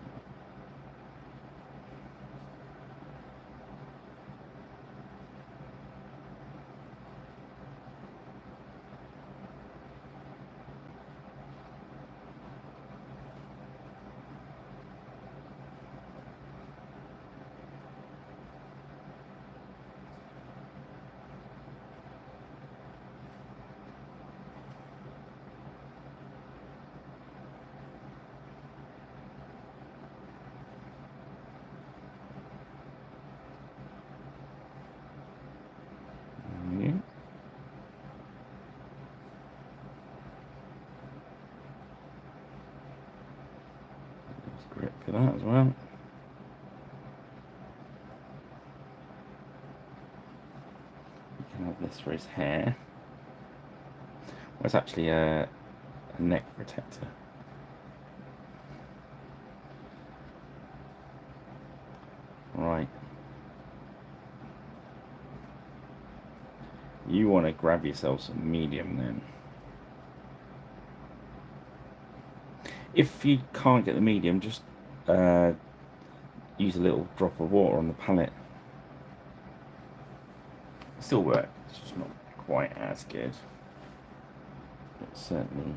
at that as well. You can have this for his hair. Well, it's actually a neck protector. Right. You want to grab yourself some medium then. If you can't get the medium, just use a little drop of water on the palette. It still works, it's just not quite as good. But certainly.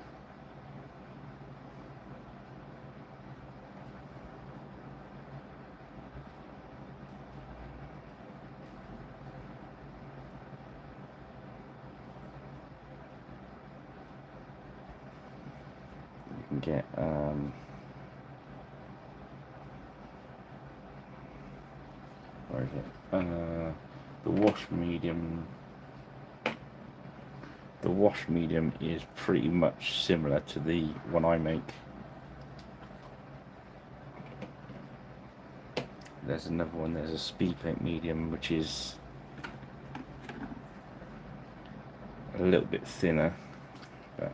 You can get where is it? The wash medium. The wash medium is pretty much similar to the one I make. There's another one, there's a speed paint medium, which is a little bit thinner. But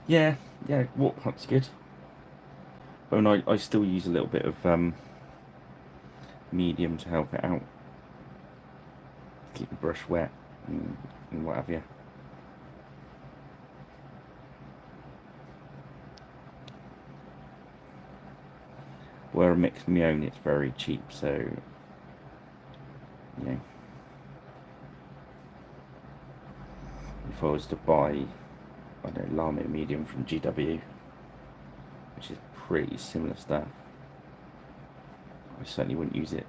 yeah, water pump's good. But I still use a little bit of medium to help it out. Keep the brush wet and what have you. Where I mix my own, it's very cheap, so yeah. If I was to buy, I don't know, Lamy medium from GW, which is pretty similar stuff, I certainly wouldn't use it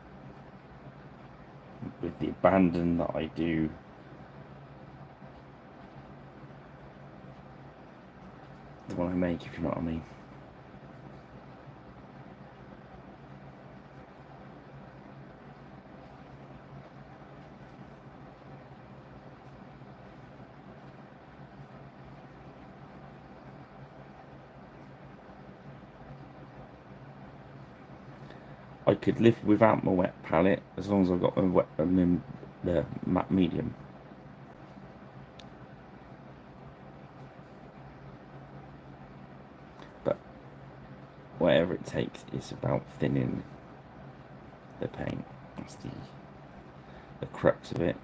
with the abandon that I do. The one I make, if you know what I mean. I could live without my wet palette as long as I've got my wet, the matte medium. But whatever it takes, it's about thinning the paint. That's the crux of it.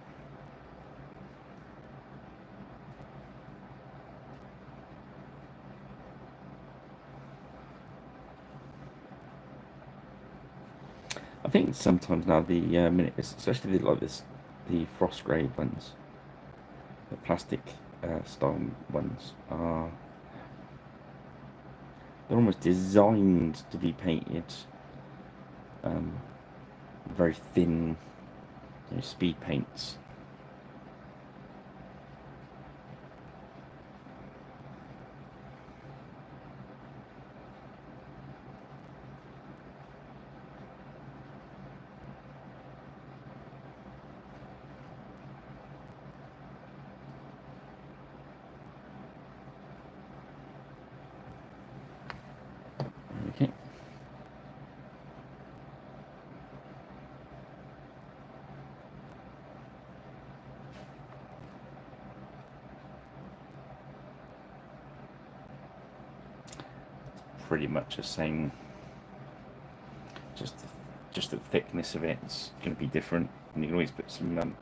I think sometimes now the especially like this, the frost grey ones, the plastic style ones are, they're almost designed to be painted very thin, speed paints. Okay. Pretty much the same, just the thickness of it's going to be different, and you can always put some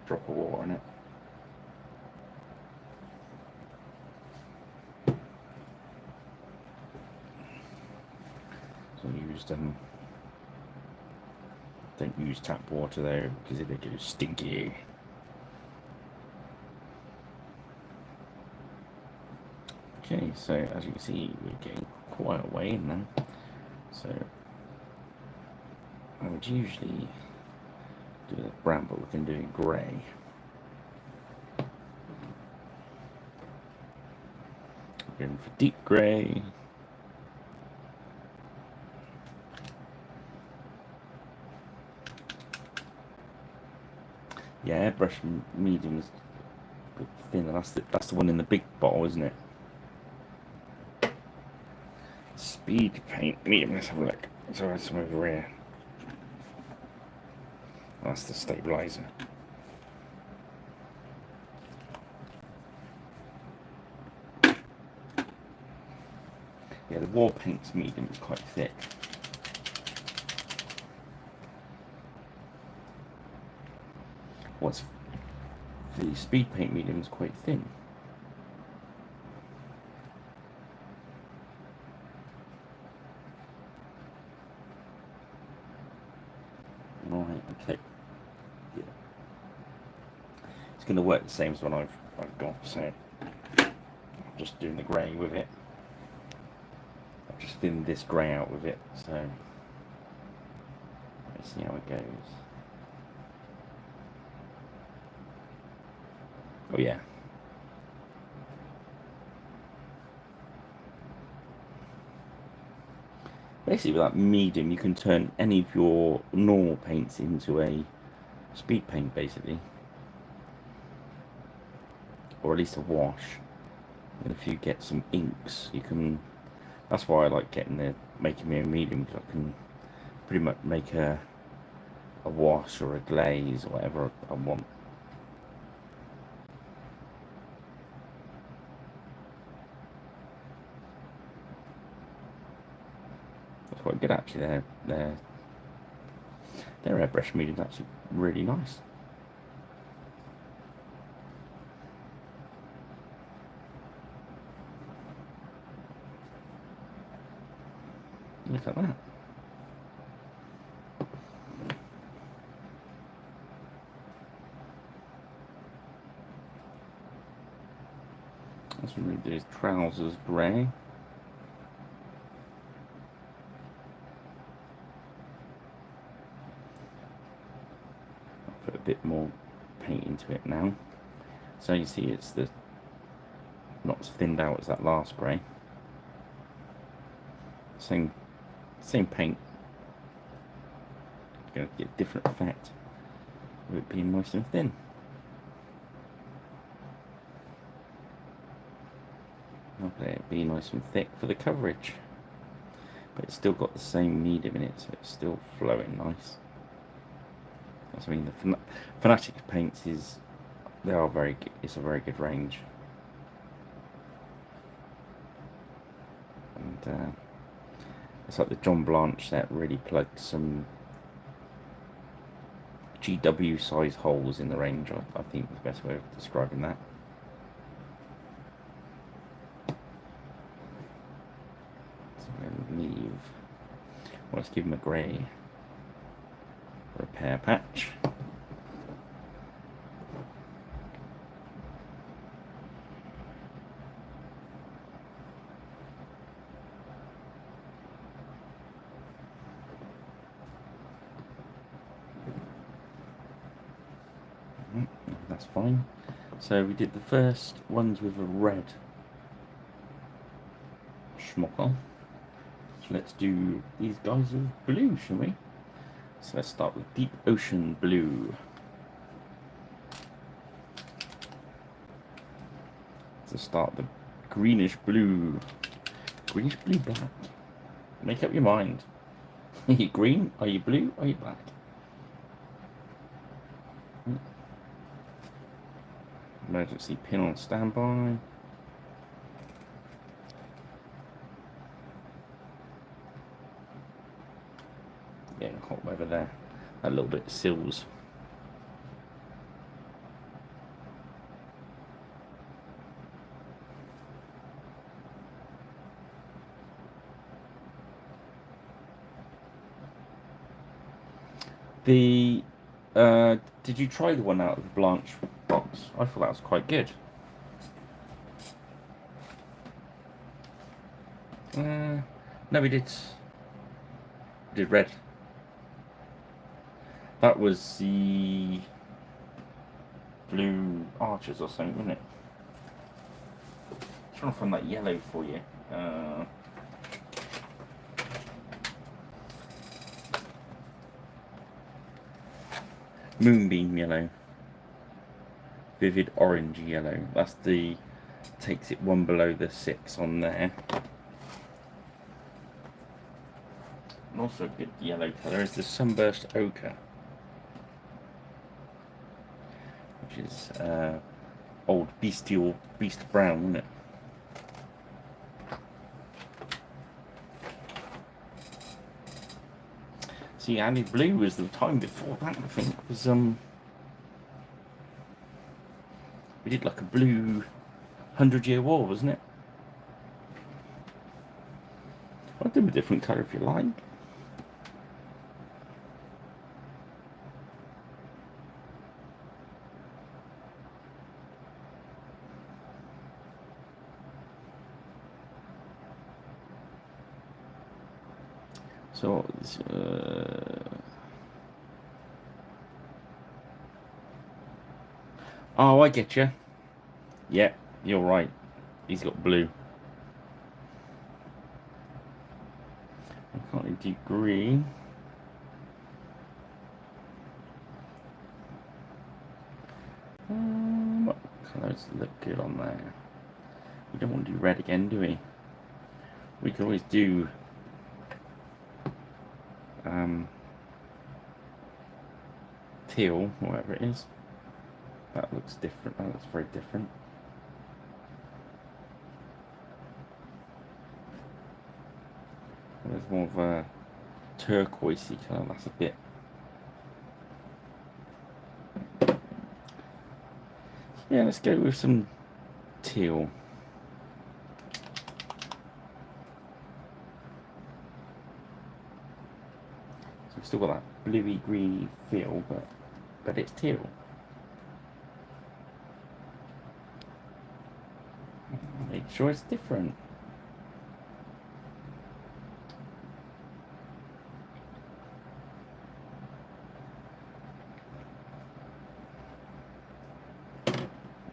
drop of water in it. So I used don't use tap water there because it goes stinky. Okay, so as you can see, we're getting quite a way in now. So I would usually do it brown, but we can do it grey. Going for deep grey. Yeah, airbrush medium is a bit thinner. That's the one in the big bottle, isn't it? Speed paint medium. Let's have a look. So there's some over here. That's the stabilizer. Yeah, the war paint's medium is quite thick. What's the speed paint medium is quite thin. Right, okay. Yeah. It's going to work the same as one I've got, so I'm just doing the grey with it. I've just thinned this grey out with it, so let's see how it goes. Oh yeah. Basically with that medium you can turn any of your normal paints into a speed paint basically. Or at least a wash. And if you get some inks you can, that's why I like making me a medium, because I can pretty much make a wash or a glaze or whatever I want. That's quite good actually. Their airbrush medium's actually really nice. Look at that. Let's remove these trousers grey. I'll put a bit more paint into it now. So you see it's not as thinned out as that last grey. Same paint. Going to get a different effect with it being nice and thin. I'll let it be nice and thick for the coverage, but it's still got the same medium in it, so it's still flowing nice. That's, I mean, the Fanatics paints it's a very good range, and it's like the John Blanche set really plugged some GW size holes in the range. I think is the best way of describing that. So I'm going to leave. Well, let's give him a grey repair patch. That's fine. So we did the first ones with a red schmuck on. So let's do these guys with blue, shall we? So let's start with Deep Ocean Blue. To start, the greenish blue. Greenish blue black. Make up your mind. Are you green? Are you blue? Are you black? Emergency pin on standby. Yeah, hot weather there. A little bit of sills. Did you try the one out of the Blanche box? I thought that was quite good. No, we did red. That was the blue archers or something, wasn't it? I'm trying to find that yellow for you. Moonbeam yellow. vivid orange yellow. That's the takes it one below the 6 on there. And also a good yellow colour is the sunburst ochre, which is old beast brown, isn't it? See, Annie Blue was the time before that, I think, was we did like a blue 100-year war, wasn't it? I'll do a different colour if you like. So, oh, I get you. Yeah, you're right. He's got blue. I can't do green. What colours look good on there? We don't want to do red again, do we? We can always do teal, whatever it is. That looks different. That looks very different. There's more of a turquoisey colour. That's a bit. Yeah, let's go with some teal. So we've still got that bluey greeny feel, but it's teal. Make sure it's different.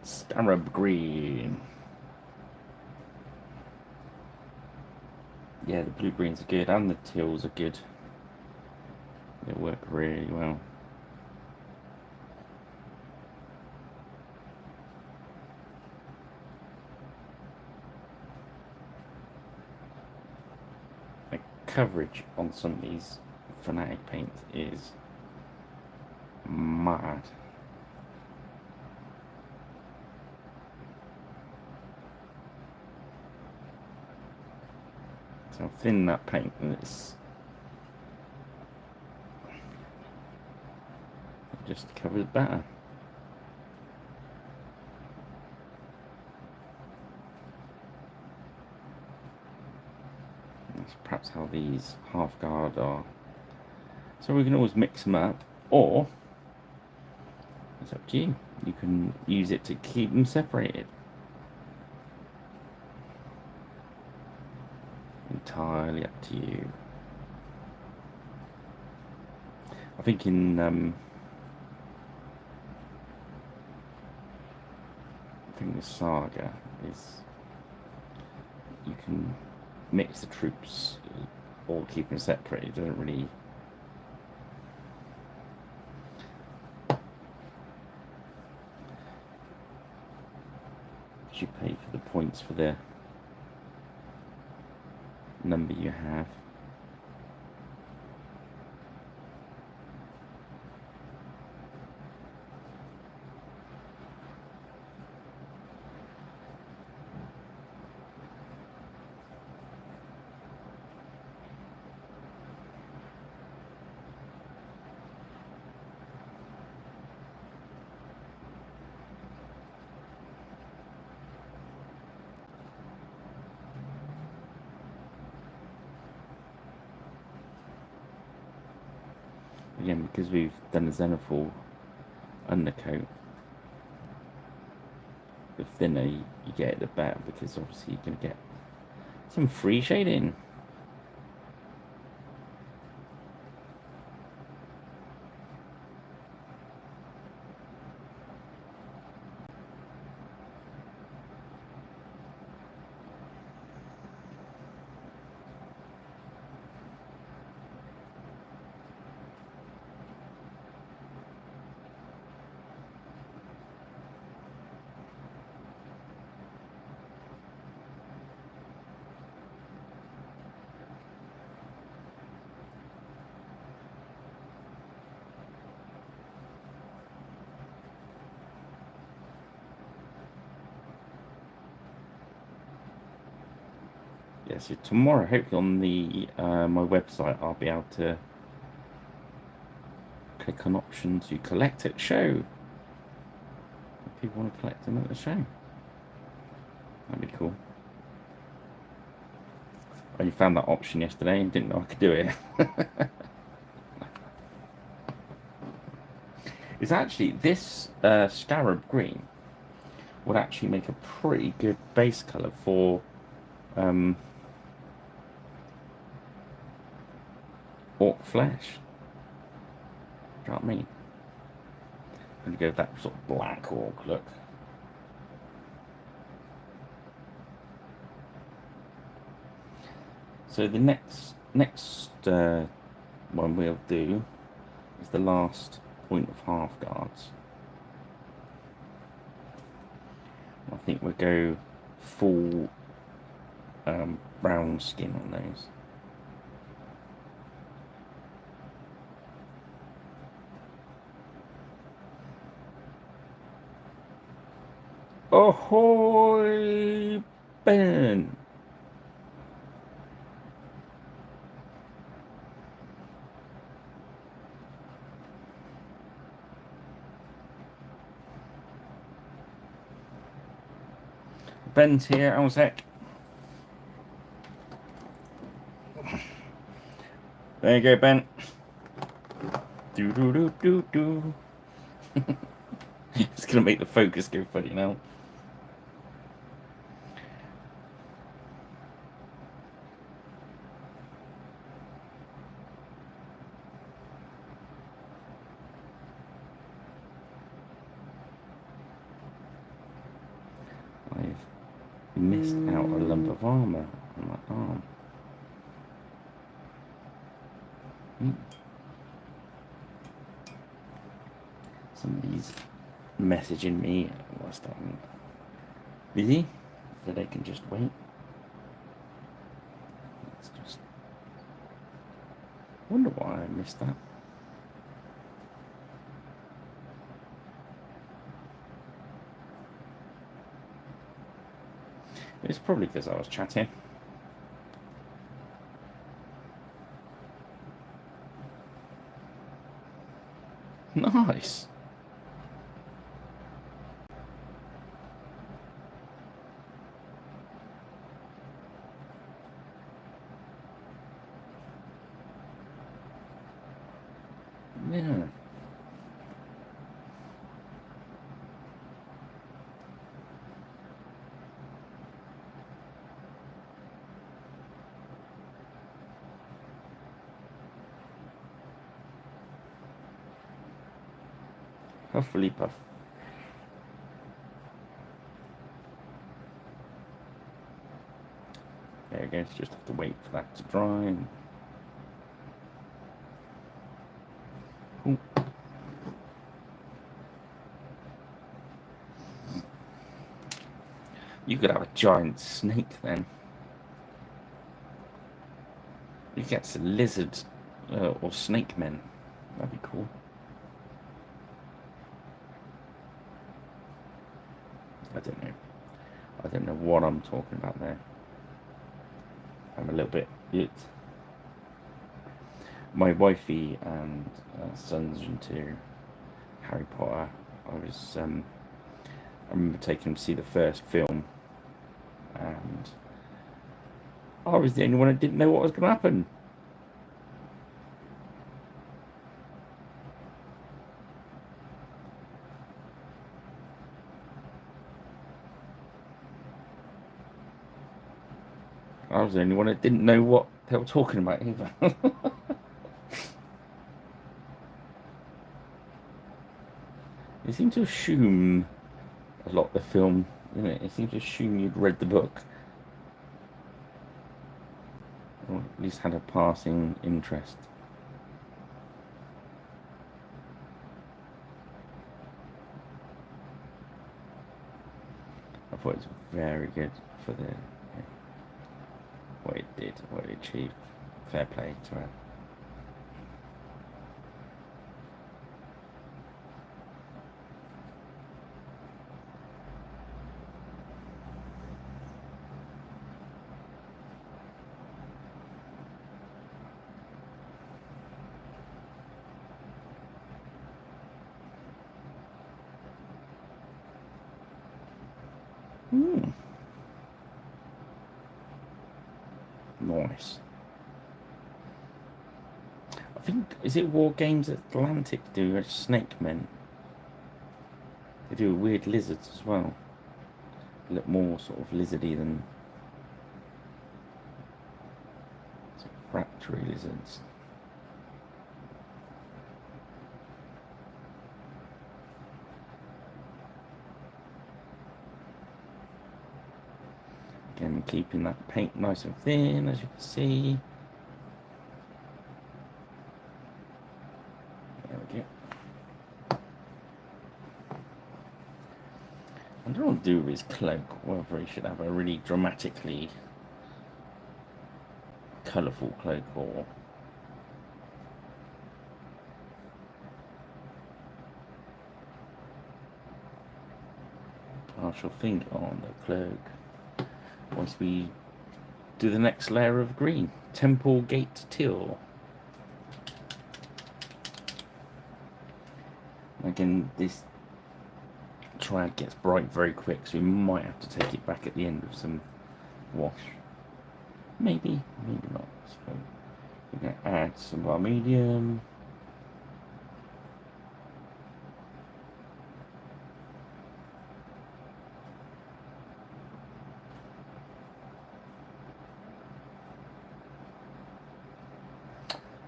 Scarab green. Yeah, the blue greens are good and the teals are good. They work really well. The coverage on some of these Fanatic paints is mad. So thin that paint and it's just covers better. That's perhaps how these Hearthguard are. So we can always mix them up, or it's up to you. You can use it to keep them separated. Entirely up to you. I think in the saga is you can mix the troops or keep them separate. It doesn't really. You pay for the points for the number you have. Again, because we've done a Xenophil undercoat, the thinner you get it, the better, because obviously you're going to get some free shading. Yeah, so tomorrow, hopefully on the my website, I'll be able to click on option to collect at show. If people want to collect them at the show, that'd be cool. I only found that option yesterday and didn't know I could do it. It's actually this scarab green would actually make a pretty good base colour for orc flesh. Do you know what I mean? I'm going to go with that sort of black orc look. So the next one we'll do is the last point of Hearthguards. I think we'll go full brown skin on those. Ahoy, Ben! Ben's here, how's heck? There you go, Ben. Do do do do do. It's gonna make the focus go funny now. I've missed out a lump of armour on my arm. Somebody's messaging me whilst I'm busy, so they can just wait. Let's just wonder why I missed that. It's probably because I was chatting. Nice. Yeah. Hopefully, puff. There we go. Just have to wait for that to dry. Ooh. You could have a giant snake then. You get some lizards or snake men. That'd be cool. I don't know. I don't know what I'm talking about there. I'm a little bit. My wifey and son's into Harry Potter. I remember taking him to see the first film, and I was the only one that didn't know what was going to happen. I was the only one that didn't know what they were talking about either. They seem to assume a lot of the film, you know, they seem to assume you'd read the book. Or at least had a passing interest. I thought it was very good for the what it did, what it achieved. Fair play to it. Hmm. Nice. I think, is it War Games Atlantic do a snake men? They do weird lizards as well. A little more sort of lizardy than sort of raptory lizards. Again, keeping that paint nice and thin, as you can see. There we go. I don't know what to do with his cloak, whether he should have a really dramatically colourful cloak or I shall think on the cloak once we do the next layer of green. Temple Gate Teal. Again, this triad gets bright very quick, so we might have to take it back at the end with some wash. Maybe, maybe not. So we're going to add some of our medium.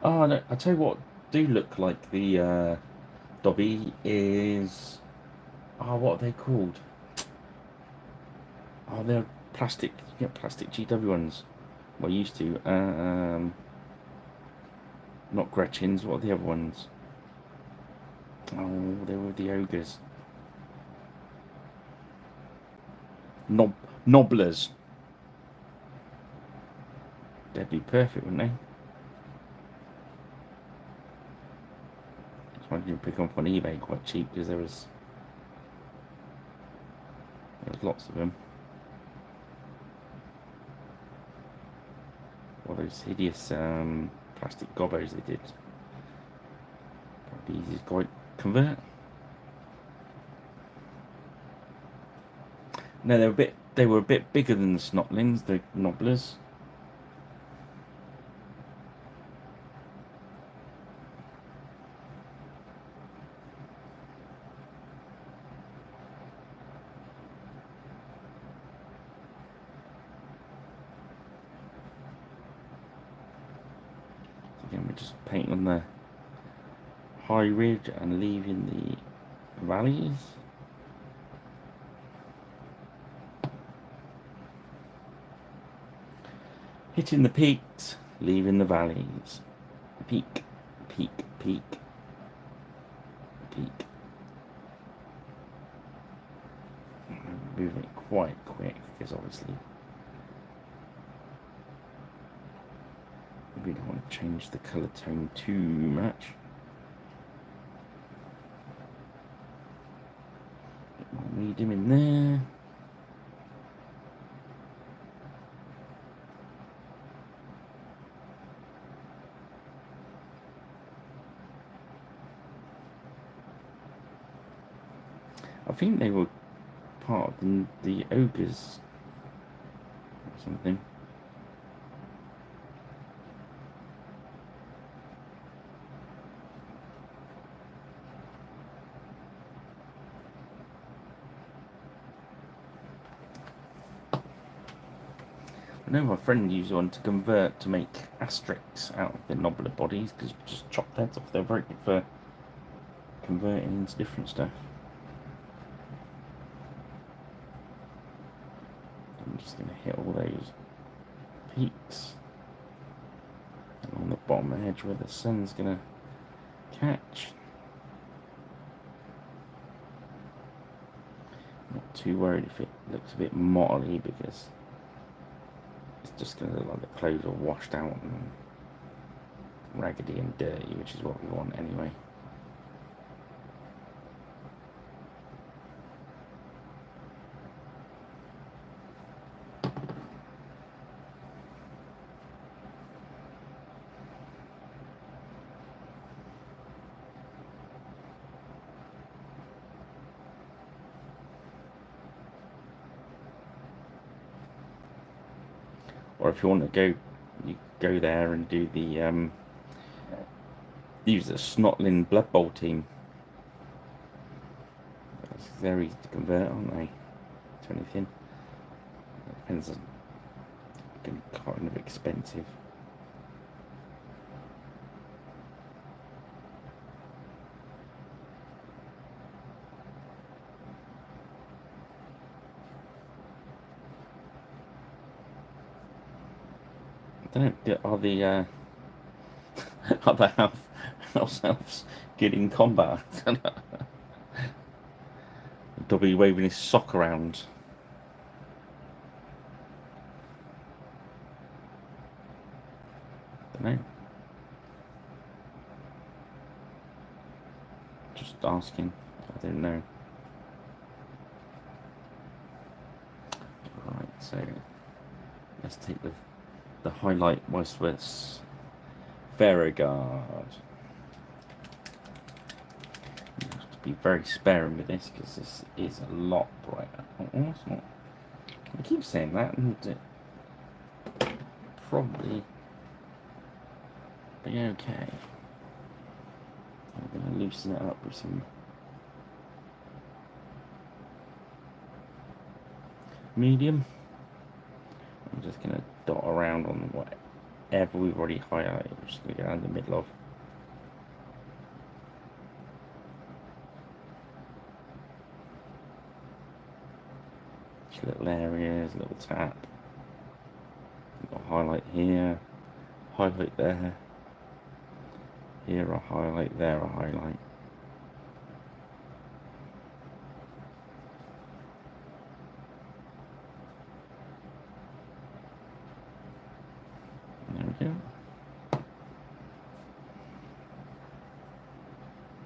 Oh, no, I tell you what, do look like the Dobby is. Oh, what are they called? Oh, they're plastic. You get plastic GW ones. Well, used to. Not Gretchens. What are the other ones? Oh, they were the ogres. Nobblers. They'd be perfect, wouldn't they? Just wanted to pick up on eBay quite cheap because there was lots of them. All those hideous plastic gobbos they did. Probably easy to quite convert. No, they were a bit bigger than the snotlings, the nobblers. Again, we're just painting on the high ridge and leaving the valleys. Hitting the peaks, leaving the valleys. Peak, peak, peak, peak. Moving it quite quick because obviously we don't want to change the colour tone too much. Bit more medium in there. I think they were part of the ogres or something. I know my friend used one to convert to make asterisks out of the nobbler bodies because you just chopped heads off. They're very good for converting into different stuff. I'm just going to hit all those peaks along the bottom edge where the sun's going to catch. Not too worried if it looks a bit mottly because it's just going to look like the clothes are washed out and raggedy and dirty, which is what we want anyway. Or if you want to go, you go there and do the use the Snotlin Blood Bowl team. They're easy to convert, aren't they? To anything. It depends on. Can be kind of expensive. I don't know. Are the other house elves good in combat? W waving his sock around. Don't know. Just asking. I don't know. Right, so let's take the highlight was Hearthguard. You have to be very sparing with this because this is a lot brighter. Oh, it's not. I keep saying that, and it probably be okay. I'm going to loosen it up with some medium. I'm just going to dot around on whatever we've already highlighted. I'm just going to go down the middle of. Just little areas, little tap. Got a highlight here, highlight there. Here a highlight, there a highlight. There we go.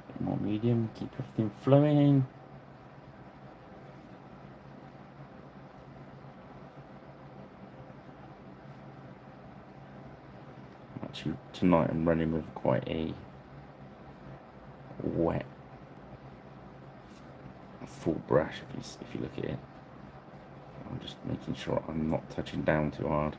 Bit more medium, keep everything flowing. Actually, tonight I'm running with quite a wet full brush if you look at it. I'm just making sure I'm not touching down too hard.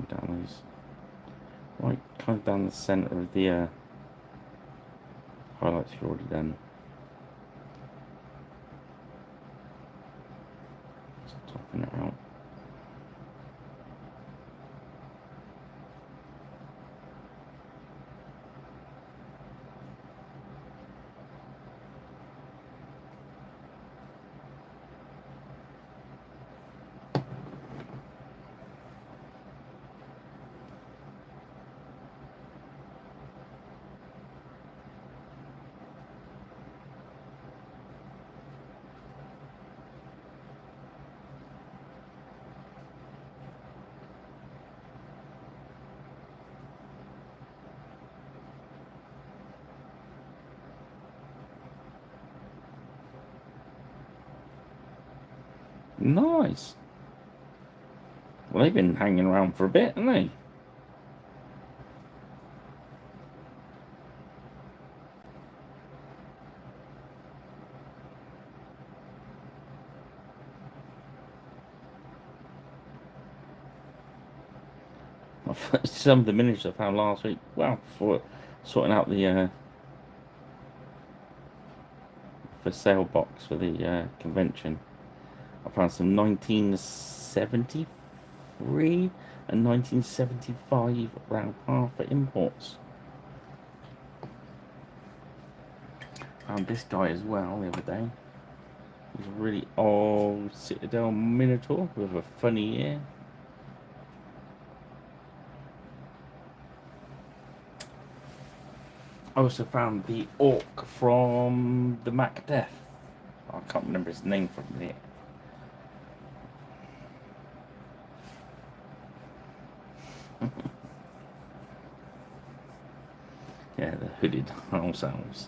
Down those, right, kind of down the centre of the highlights you've already done. Just topping it out. Nice. Well, they've been hanging around for a bit, haven't they? Some of the miniatures I found last week, wow, for sorting out the for sale box for the convention. I found some 1973 and 1975 round par for imports. Found this guy as well the other day. He's a really old Citadel Minotaur with a funny ear. I also found the orc from the Macbeth. I can't remember his name from it. Yeah, the hooded house elves.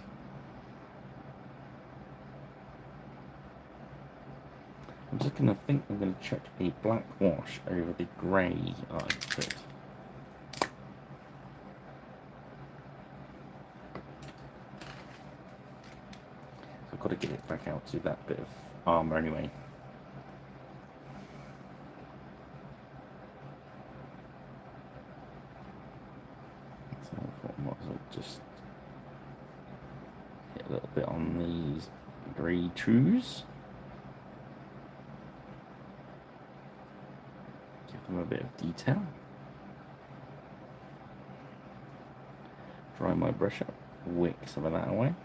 I'm just gonna think I'm gonna check a black wash over the grey I put. I've got to get it back out to that bit of armour anyway. So I thought I might as well just hit a little bit on these grey trues. Give them a bit of detail. Dry my brush up, wick some of that away.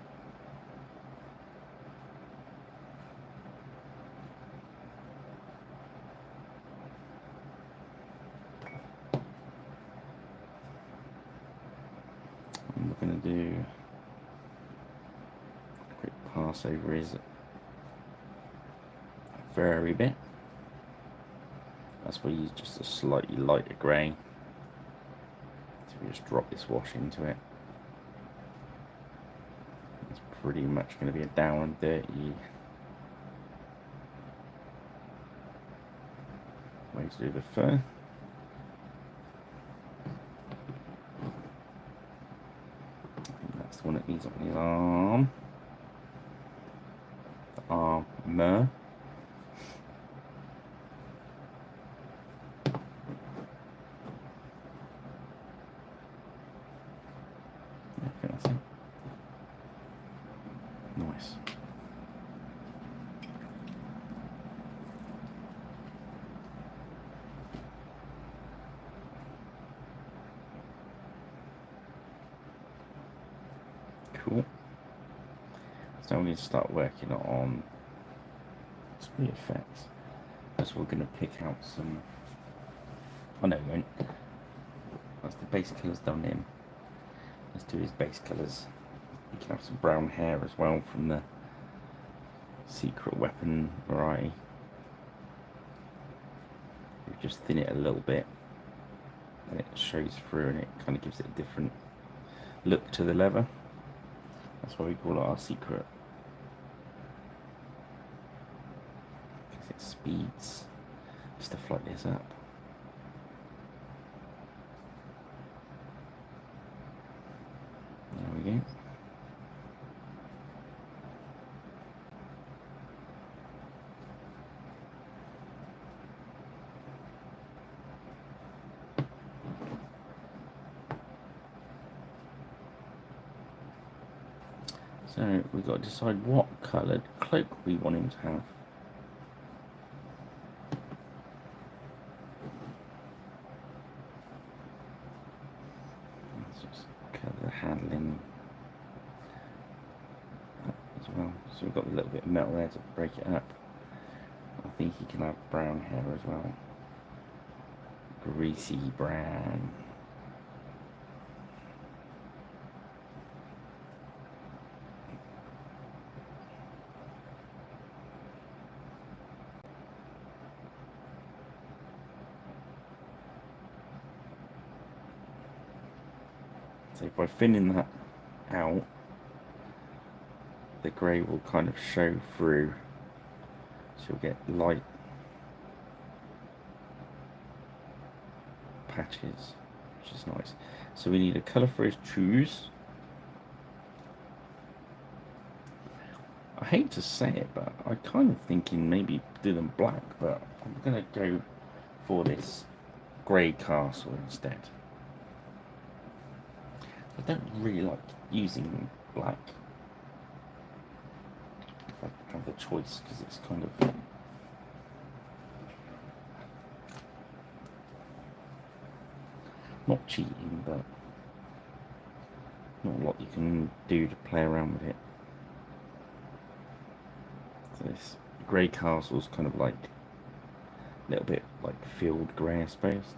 And we're going to do a quick pass over his furry bit. That's where you use just a slightly lighter grey. So we just drop this wash into it. It's pretty much going to be a down and dirty way to do the fur. That's the one that needs on his arm. The armour. I think that's it. Nice. Cool. So now we're going to start working on the effects. First we're going to pick out some... Oh no, we won't. That's the base colours done in. Let's do his base colours. You can have some brown hair as well from the secret weapon variety. You just thin it a little bit and it shows through and it kind of gives it a different look to the leather. That's why we call it our secret. Because it speeds stuff like this up. There we go. So we've got to decide what coloured cloak we want him to have. Let's just colour the handling as well. So we've got a little bit of metal there to break it up. I think he can have brown hair as well. Greasy brown. So by thinning that out, the grey will kind of show through. So you'll get light patches, which is nice. So we need a colour for his shoes. I hate to say it, but I'm kind of thinking maybe do them black, but I'm going to go for this grey castle instead. I don't really like using black if I have the choice, because it's kind of not cheating, but not a lot you can do to play around with it. So this grey castle is kind of like a little bit like field grey, I suppose.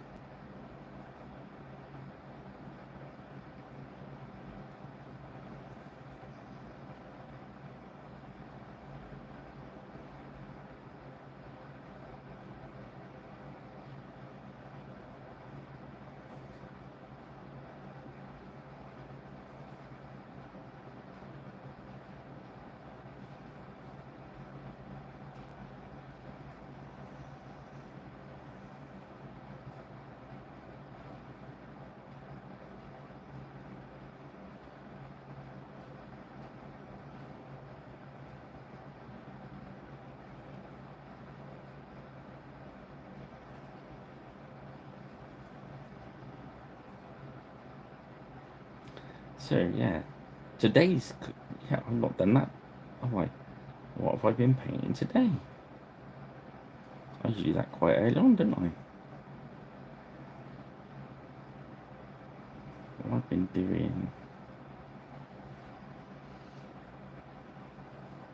So yeah, today's yeah, I've not done that. I'm like, what have I been painting today? I usually do that quite early on, don't I? What I've been doing.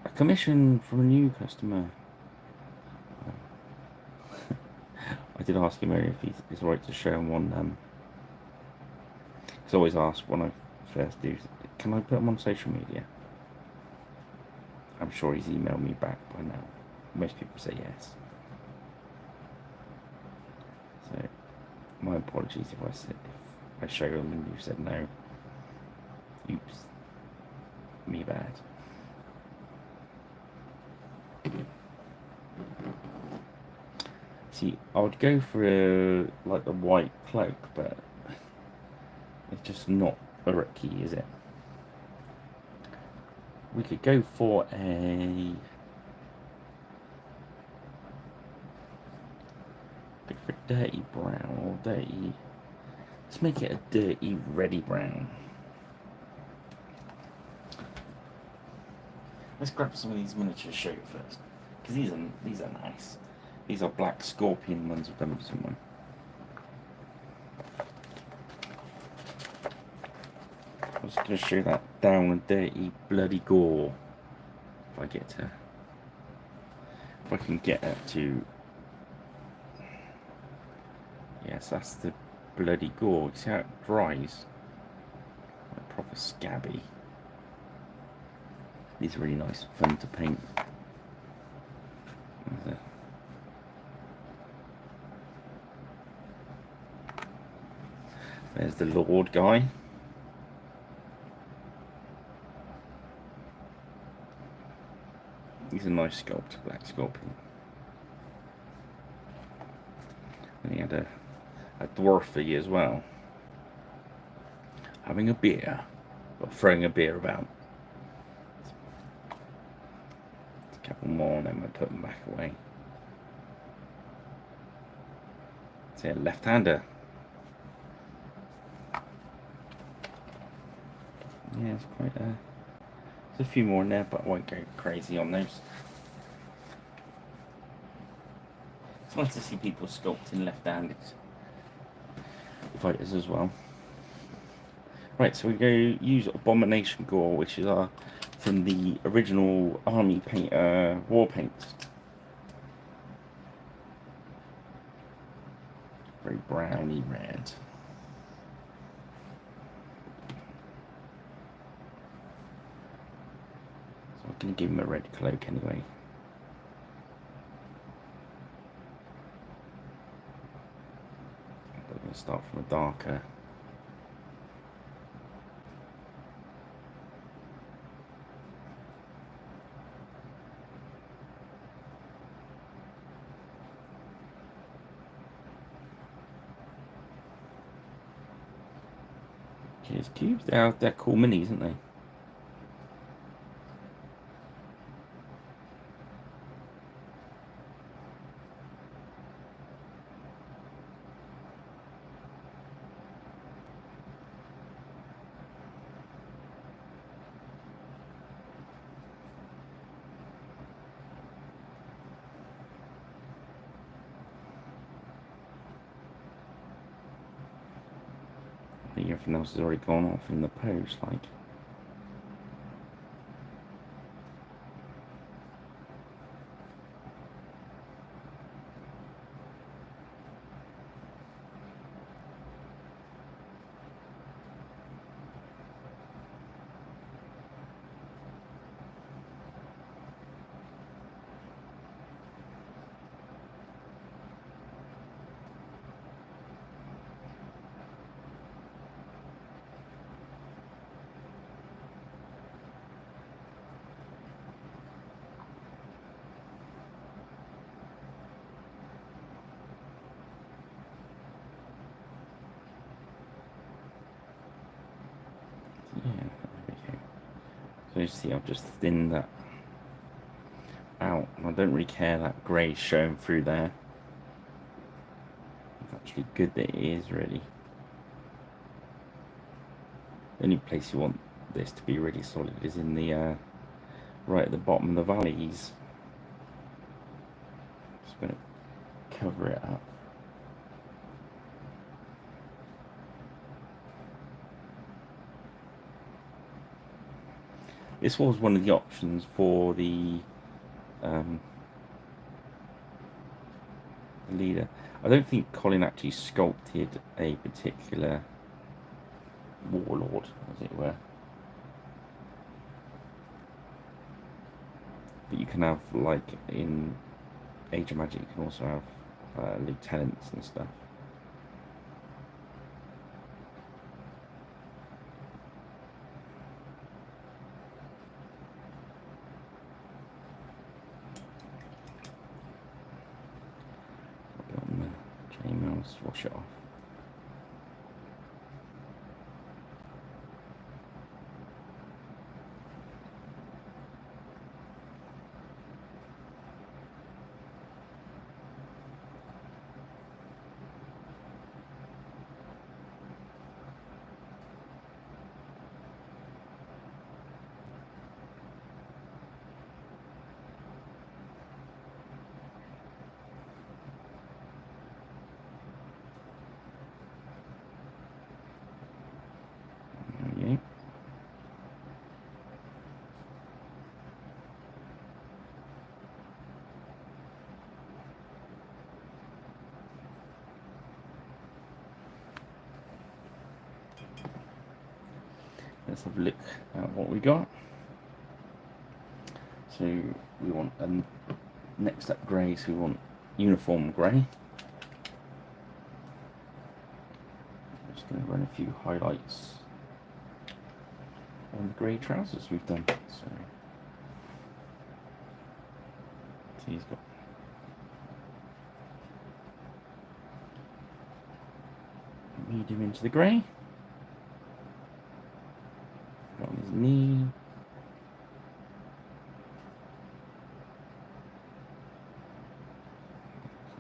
A commission from a new customer. I did ask him earlier if he's right to show him on. He's always asked when I first do, can I put him on social media? I'm sure he's emailed me back by now. Most people say yes. So, my apologies if I show him and you said no. Oops. Me bad. See, I would go for like the white cloak, but it's just not uruk-y, is it? We could go for a dirty brown or dirty. Let's make it a dirty reddy brown. Let's grab some of these miniatures show first, because these are nice. These are black scorpion ones with them somewhere. I'm just going to show that down and dirty bloody gore. If I get to, if I can get it to, yes, that's the bloody gore. See how it dries? Like proper scabby. These are really nice, fun to paint. There's the Lord guy. He's a nice sculpt, black sculpting. And he had a dwarfy as well. Having a beer, or throwing a beer about. A couple more and then we'll put them back away. See, a left-hander. Yeah, it's quite a... There's a few more in there, but I won't go crazy on those. It's nice to see people sculpting left-handed fighters as well. Right, so we go use Abomination Gore, which is from the original army paint, war paint. Very browny red. So I'm going to give him a red cloak anyway. But I'm going to start from a darker. Cheers cubes, they're cool minis, aren't they? I think everything else has already gone off in the post, like. Yeah, there we go. So you see, I've just thinned that out. I don't really care that grey showing through there. It's actually good that it is, really. The only place you want this to be really solid is in the right at the bottom of the valleys. Just going to cover it up. This was one of the options for the leader. I don't think Colin actually sculpted a particular warlord, as it were. But you can have, like in Age of Magic, you can also have lieutenants and stuff. Let's wash it off. Let's have a look at what we got. So we want next up grey, so we want uniform grey. I'm just going to run a few highlights on the grey trousers we've done. So he's got medium into the grey. On his knee.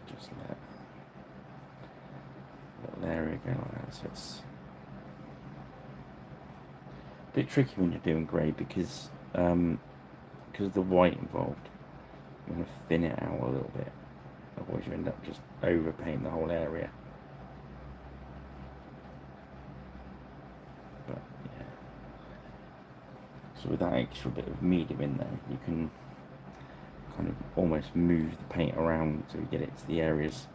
Just let a little area go like that. So it's a bit tricky when you're doing grey because of the white involved. You want to thin it out a little bit, otherwise you end up just overpainting the whole area. But yeah. So with that extra bit of medium in there, you can kind of almost move the paint around to get it to the areas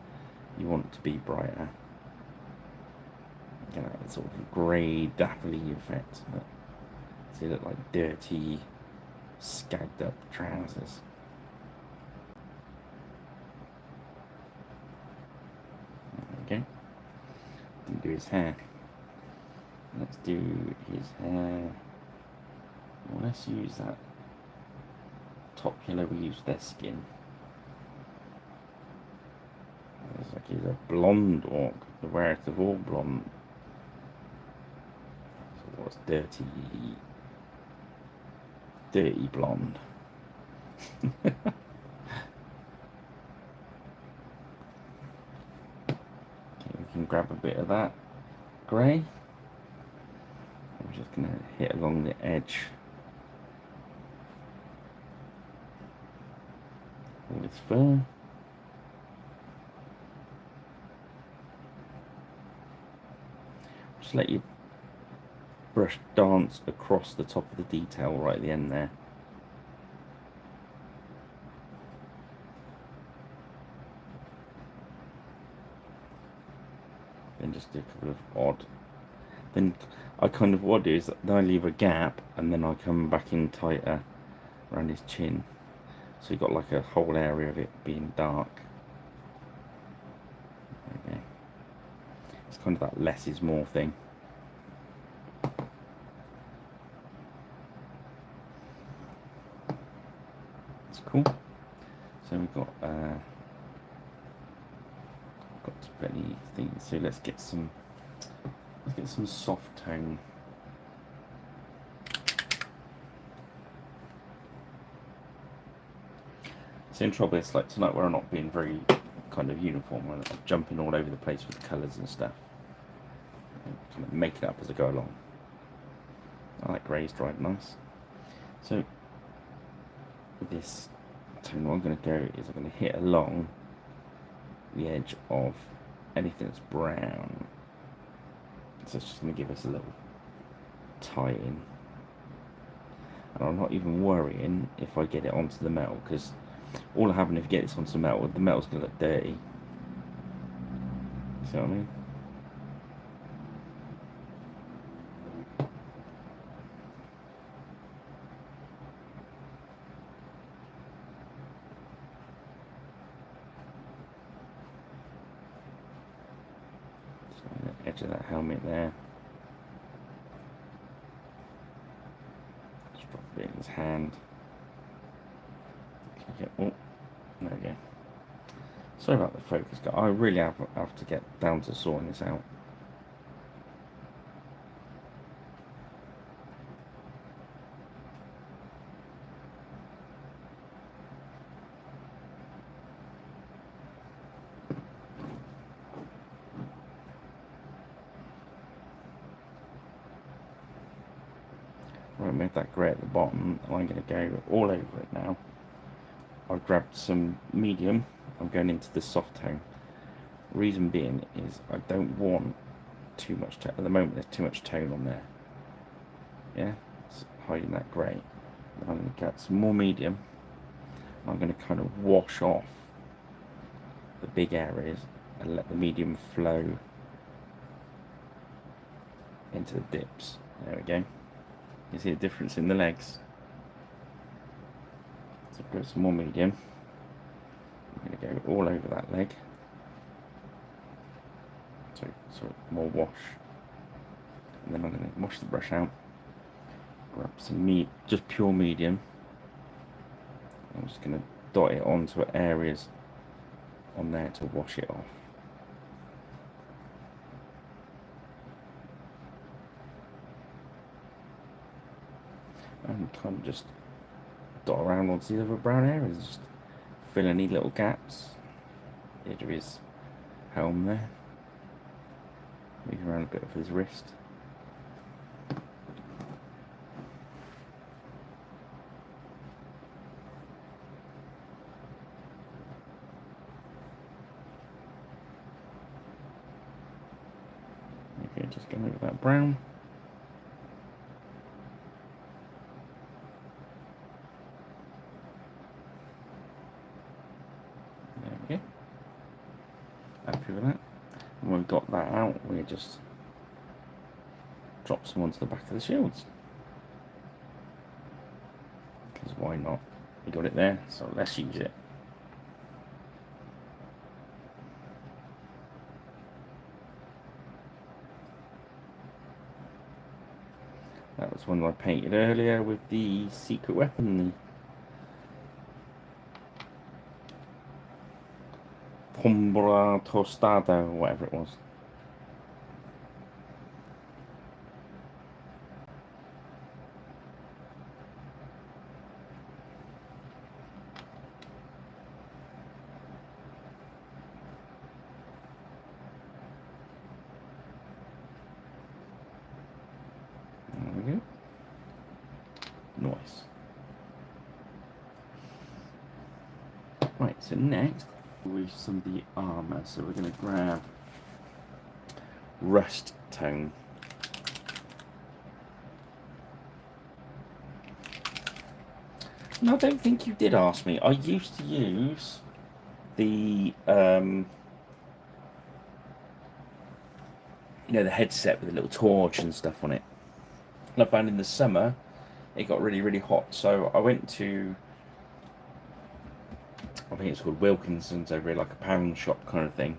you want to be brighter. Get that sort of grey, dapply effect. So you look like dirty, scagged up trousers. Okay. Didn't do his hair. Let's do his hair. Well, let's use that top yellow we used their skin. It's like he's a blonde orc, the rarest of all blonde. So what's dirty blonde? Okay, we can grab a bit of that grey. I'm just going to hit along the edge of his fur. Just let your brush dance across the top of the detail right at the end there. Then just do a couple of odd. Then I kind of what I do is then I leave a gap and then I come back in tighter around his chin. So you've got like a whole area of it being dark. Okay. It's kind of that less is more thing. It's cool. So we've got many things. So let's get some soft tone. So in trouble, it's like tonight where I'm not being very kind of uniform, I'm jumping all over the place with the colours and stuff, kind of make it up as I go along. I like grey's dried nice. So with this tone, what I'm going to go is I'm going to hit along the edge of anything that's brown. So it's just going to give us a little tie in. And I'm not even worrying if I get it onto the metal, because all that happens if you get this onto the metal's going to look dirty. See what I mean? So on the edge of that helmet there. Just drop it in his hand. Okay, oh, there we go. Sorry about the focus, I really have to get down to sorting this out. Right, made that grey at the bottom, and I'm going to go all over it now. I've grabbed some medium, I'm going into the soft tone. Reason being is I don't want too much tone. At the moment there's too much tone on there. Yeah, it's hiding that grey. I'm going to get some more medium. I'm going to kind of wash off the big areas and let the medium flow into the dips. There we go. You see a difference in the legs. So I've got some more medium. I'm going to go all over that leg. So sort of more wash. And then I'm going to wash the brush out. Grab some just pure medium. I'm just going to dot it onto areas on there to wash it off. And kind of just dot around onto the other brown areas, just fill any little gaps. The edge of his helm there. Move around a bit of his wrist. Okay, just going over that brown. There we go. Happy with that. And when we've got that out, we just drop some onto the back of the shields. Because why not? We got it there, so let's use it. That was one I painted earlier with the secret weapon, the Pombra Tostada, or whatever it was. There we go. Nice. Right, so next with some of the armour. So we're going to grab rust tone. No, I don't think you did ask me. I used to use the the headset with a little torch and stuff on it. And I found in the summer it got really, really hot. So I went to, I think it's called Wilkinson's over here, like a pound shop kind of thing.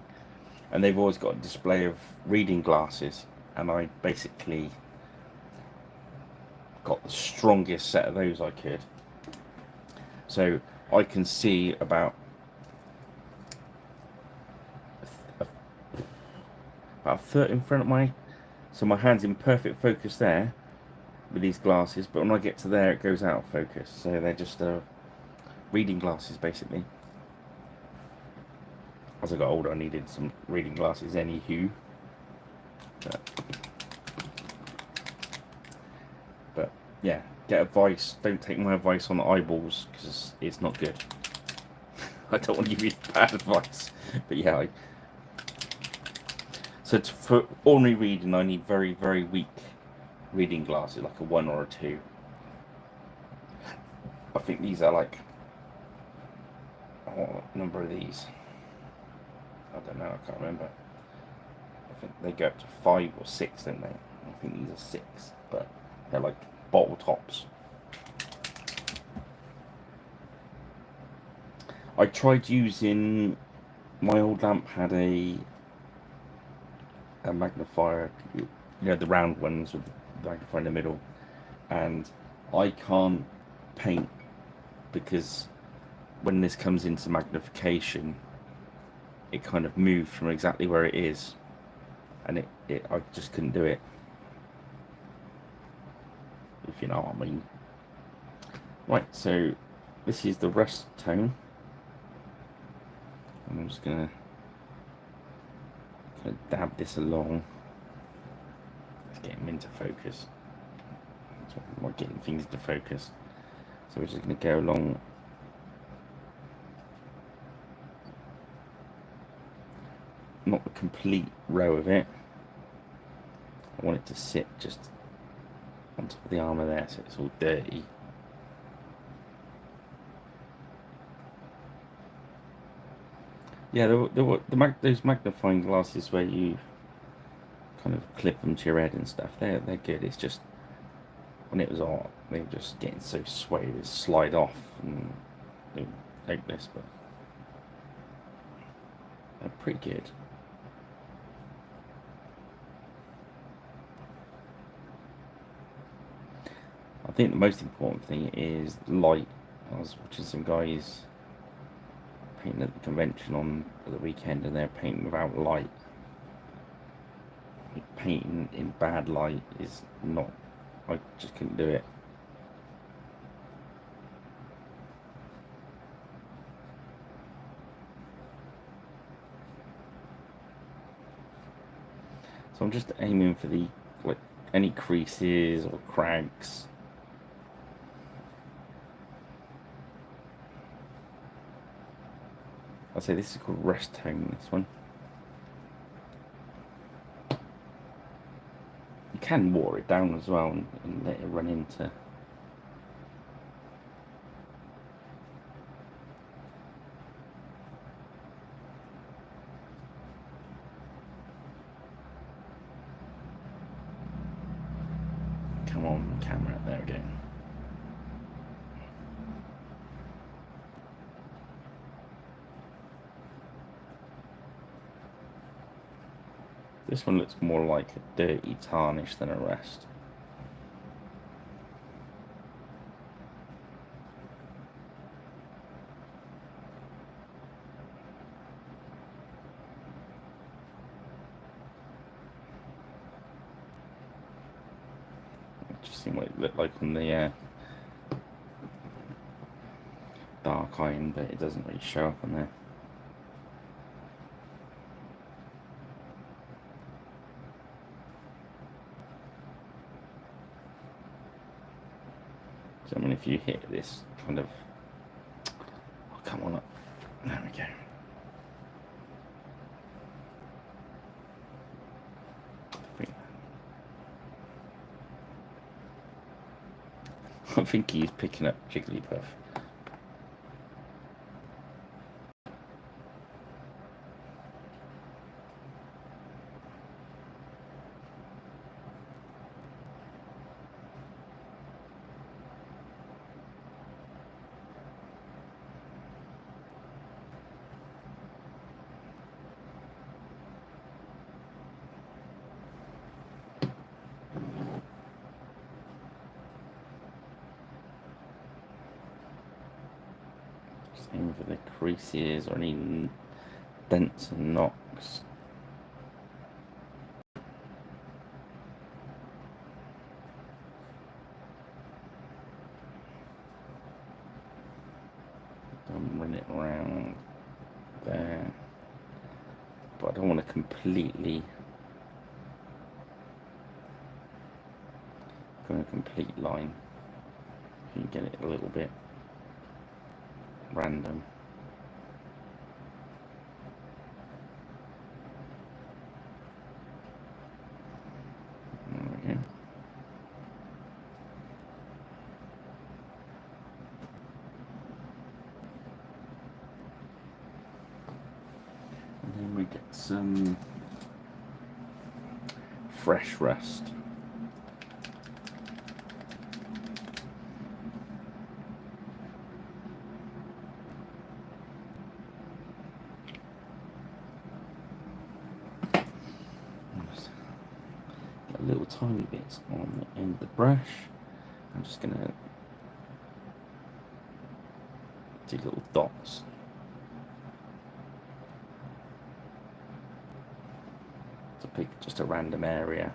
And they've always got a display of reading glasses. And I basically got the strongest set of those I could. So I can see about a foot in front of so my hand's in perfect focus there with these glasses, but when I get to there it goes out of focus. So they're just reading glasses basically. As I got older I needed some reading glasses anywho. But yeah, get advice. Don't take my advice on the eyeballs because it's not good. I don't want to give you bad advice, but yeah. So for ordinary reading, I need very, very weak reading glasses, like a 1 or a 2. I think these are like, what number are these? I don't know, I can't remember. I think they go up to 5 or 6, don't they? I think these are 6, but they're like bottle tops. I tried using, my old lamp had a magnifier, you know, the round ones with the magnifier in the middle, and I can't paint because when this comes into magnification, it kind of moves from exactly where it is, and I just couldn't do it, if you know what I mean. Right, so this is the rust tone. I'm just gonna kind of dab this along. Let's get him into focus. I'm not getting things into focus. So we're just gonna go along. Not the complete row of it. I want it to sit just on top of the armour there, so it's all dirty. Yeah, those magnifying glasses where you kind of clip them to your head and stuff. They're good. It's just when it was on, they were just getting so swayed, it slide off and they were hopeless, but they're pretty good. I think the most important thing is light. I was watching some guys painting at the convention on the weekend, and they're painting without light. Painting in bad light is not. I just couldn't do it. So I'm just aiming for the like any creases or cracks. I'll say this is called rest tone. This one. You can water it down as well and let it run into. Come on, camera. There we go. This one looks more like a dirty tarnish than a rest. Just seeing what it looked like on the dark iron, but it doesn't really show up on there. So I mean, if you hit this kind of, oh, come on up, there we go. I think he's picking up Jigglypuff. Same for the creases or any dents and knocks. Don't run it around there, but I don't want to completely go a complete line. You can get it a little bit random. There we go. And then we get some fresh rust. Little tiny bits on the end of the brush. I'm just going to do little dots. To pick just a random area.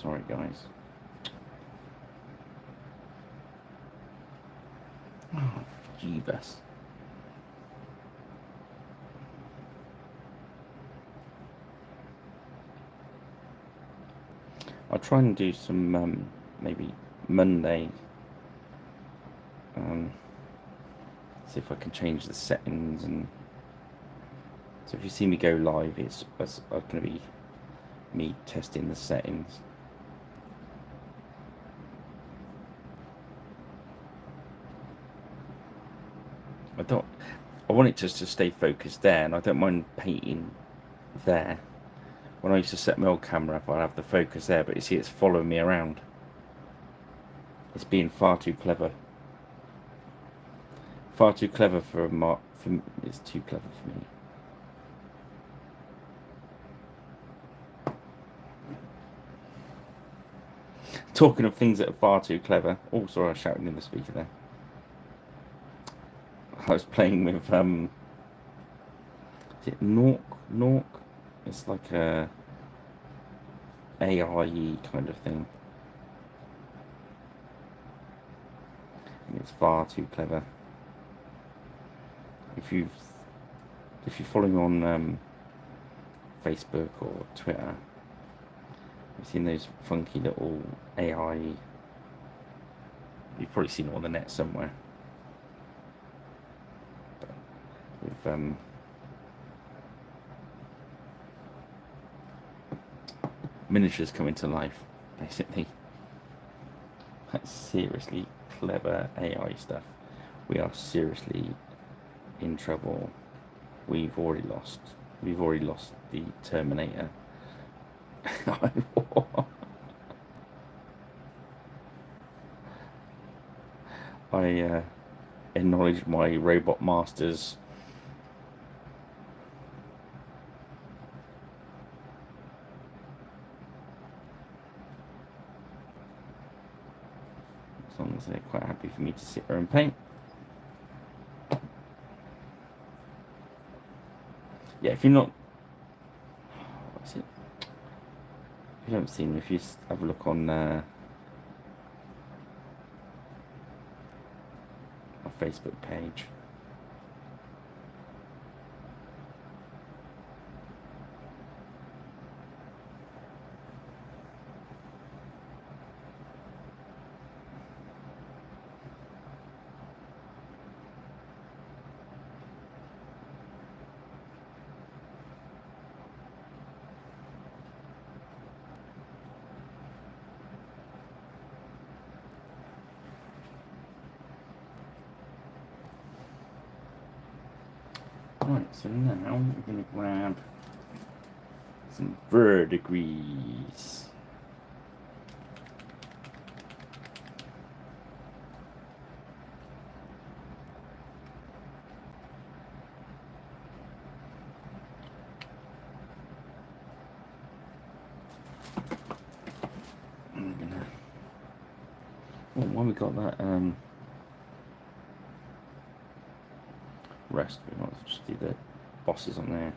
Sorry guys. Oh, jeebus. I'll try and do some maybe Monday. See if I can change the settings, and so if you see me go live, it's going to be me testing the settings. I want it just to stay focused there, and I don't mind painting there. When I used to set my old camera up, I'd have the focus there, but you see it's following me around. It's being far too clever. Far too clever for it's too clever for me. Talking of things that are far too clever. Oh, sorry, I was shouting in the speaker there. I was playing with, is it Nork? It's like a AI kind of thing. And it's far too clever. If you follow me on Facebook or Twitter, you've seen those funky little AI. You've probably seen it on the net somewhere. With miniatures coming to life, basically. That's seriously clever AI stuff. We are seriously in trouble. We've already lost the Terminator. I acknowledge my robot masters. As long as they're quite happy for me to sit there and paint. Yeah, if you're not, what's it? If you haven't seen them, if you have a look on my Facebook page. Right, so now we're going to grab some verdigris. I'm gonna. Well, while we got that rest, we might as well just do the bosses on there.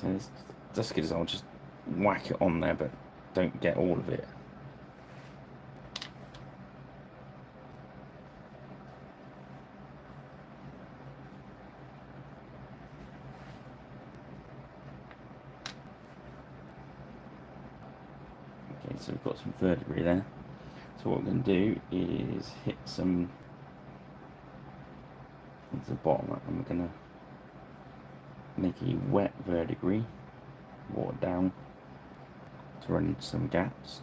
So it's just good as I'll just whack it on there, but don't get all of it. Okay, so we've got some verdigris there. So what we're going to do is hit some into the bottom, and we're going to make a wet verdigris, water down to run into some gaps.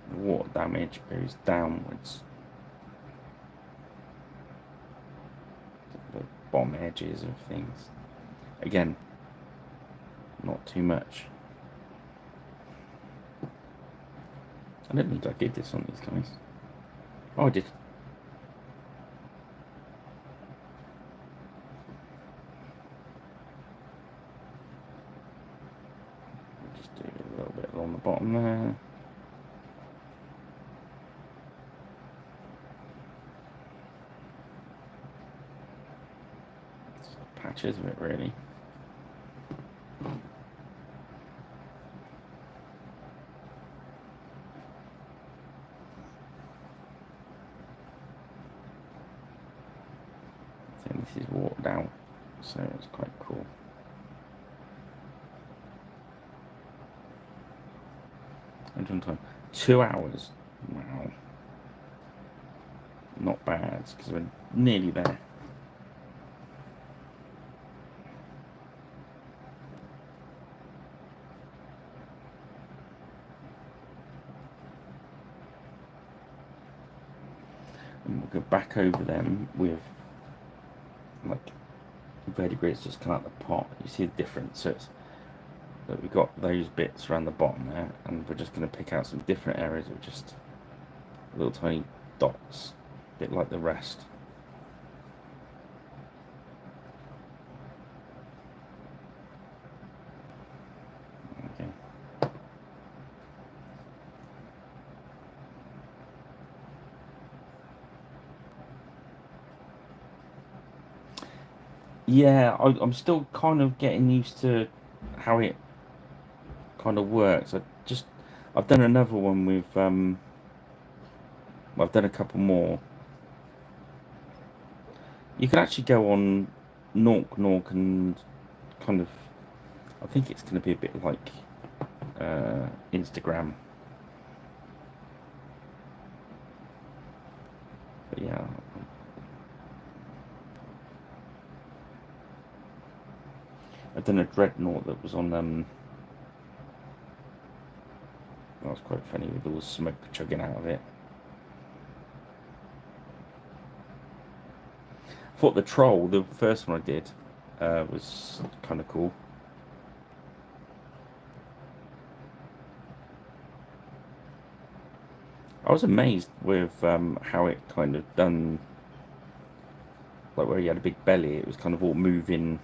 The water damage goes downwards, the bottom edges of things. Again, not too much. I don't think I did this on these guys. Oh, I did. Just do a little bit along the bottom there. Patches of it, really. So this is watered out, so it's quite cool. And time 2 hours. Wow. Not bad, because we're nearly there. And we'll go back over them with like verdigris just come out the pot. You see the difference. So it's that we've got those bits around the bottom there, and we're just going to pick out some different areas of just little tiny dots, a bit like the rest. Okay. Yeah, I'm still kind of getting used to how it kind of works. I've done another one with I've done a couple more. You can actually go on Nork and kind of, I think it's going to be a bit like Instagram. But yeah. I've done a dreadnought that was on that was quite funny with all the smoke chugging out of it. I thought the troll, the first one I did, was kind of cool. I was amazed with how it kind of done, like where he had a big belly, it was kind of all moving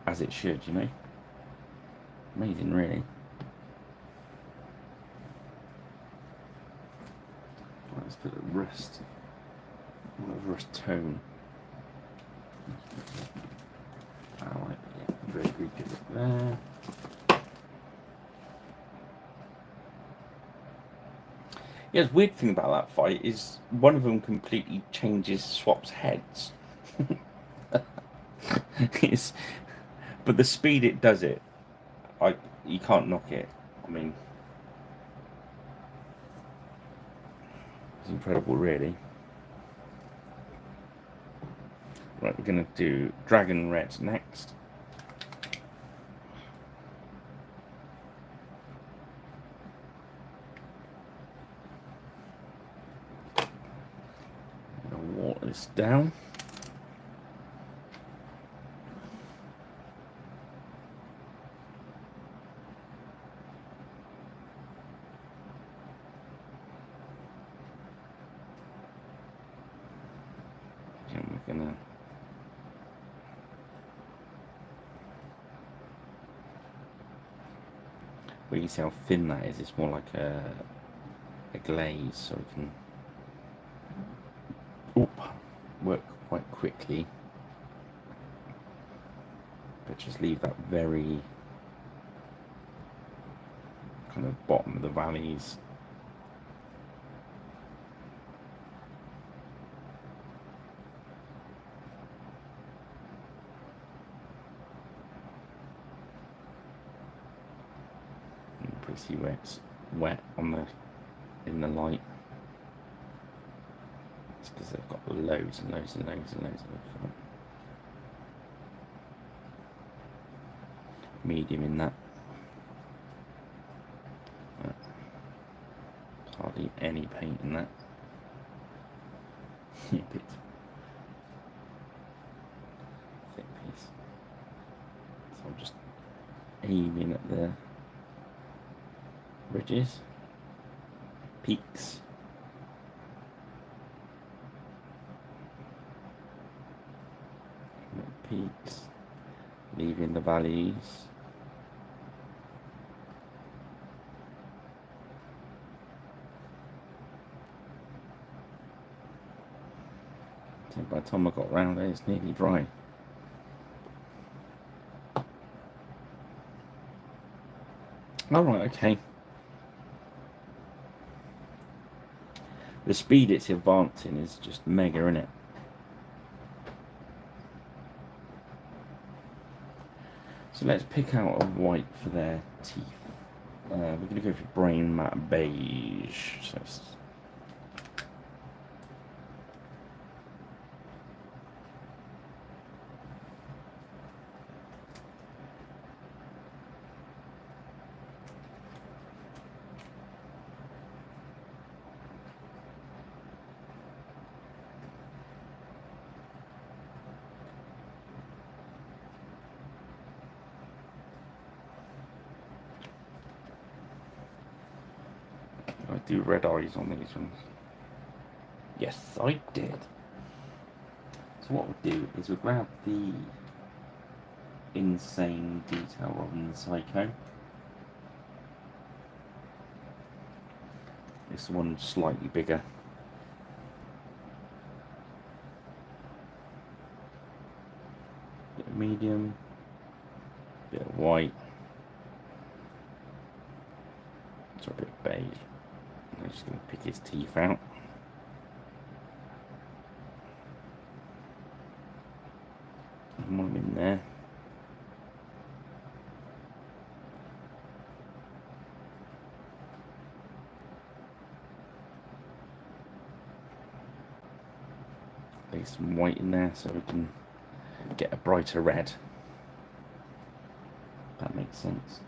as it should, you know. Amazing, really. Let's put a rust tone. Alright, yeah, very good there. Yeah, the weird thing about that fight is one of them completely swaps heads. But the speed it does it, you can't knock it. I mean, it's incredible, really. Right, we're going to do Dragon Red next. I'm going to water this down. And we're going to But you can see how thin that is. It's more like a glaze, so we can work quite quickly. But just leave that very kind of bottom of the valleys. You can probably see where it's wet in the light. It's because they've got loads and loads and loads and loads of medium in that. Hardly any paint in that. A bit thick piece. So I'm just aiming at the ridges, peaks. Peaks, leaving the valleys. So by the time I got around there, it's nearly dry. Alright, okay. The speed it's advancing is just mega, isn't it? So let's pick out a white for their teeth. We're going to go for brain matte beige. So I do red eyes on these ones. Yes, I did. So what we'll do is we'll grab the insane detail rather than the psycho. This one's slightly bigger. Bit of medium, bit of white, so a bit of beige. I'm just going to pick his teeth out. And one in there. Lay some white in there so we can get a brighter red. That makes sense.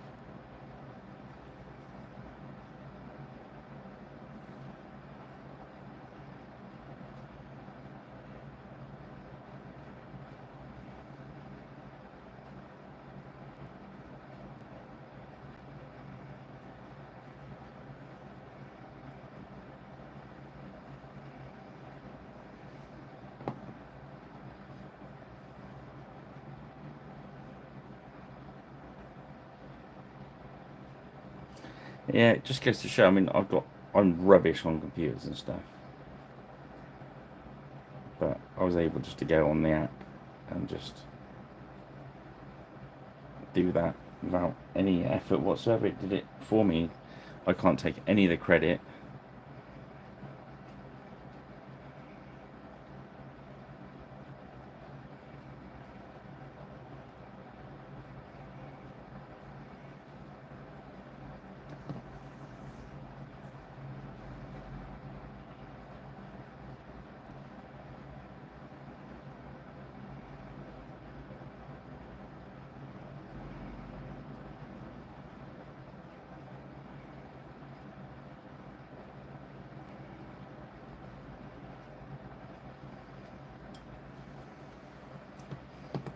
Yeah, it just goes to show. I mean, I'm rubbish on computers and stuff, but I was able just to go on the app and just do that without any effort whatsoever. It did it for me. I can't take any of the credit.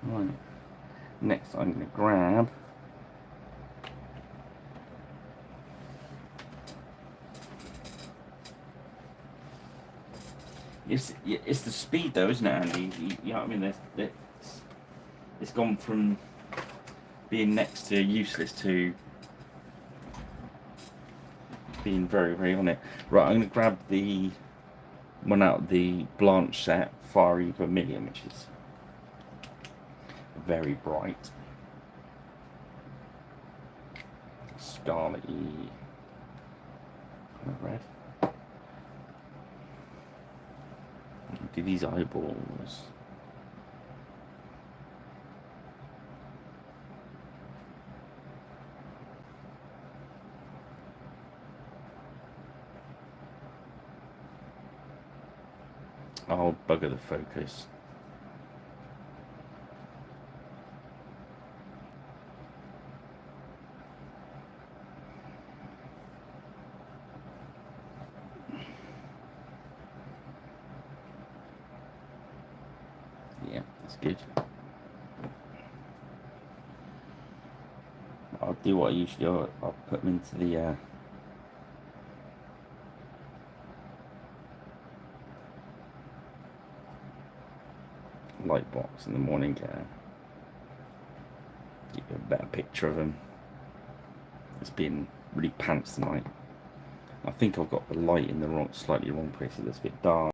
Right. Next, I'm going to grab it's the speed though, isn't it, Andy? You know what I mean? It's gone from being next to useless to being very, very on it. Right, I'm going to grab the one out of the Blanche set, Fiery Vermilion, which is very bright. Scarlet-y kind of red. Do these eyeballs. Oh, bugger the focus. Yeah, that's good. I'll do what I usually do. I'll put them into the light box in the morning. Get you a better picture of them. It's been really pants tonight. I think I've got the light in the slightly wrong place. It's a bit dark.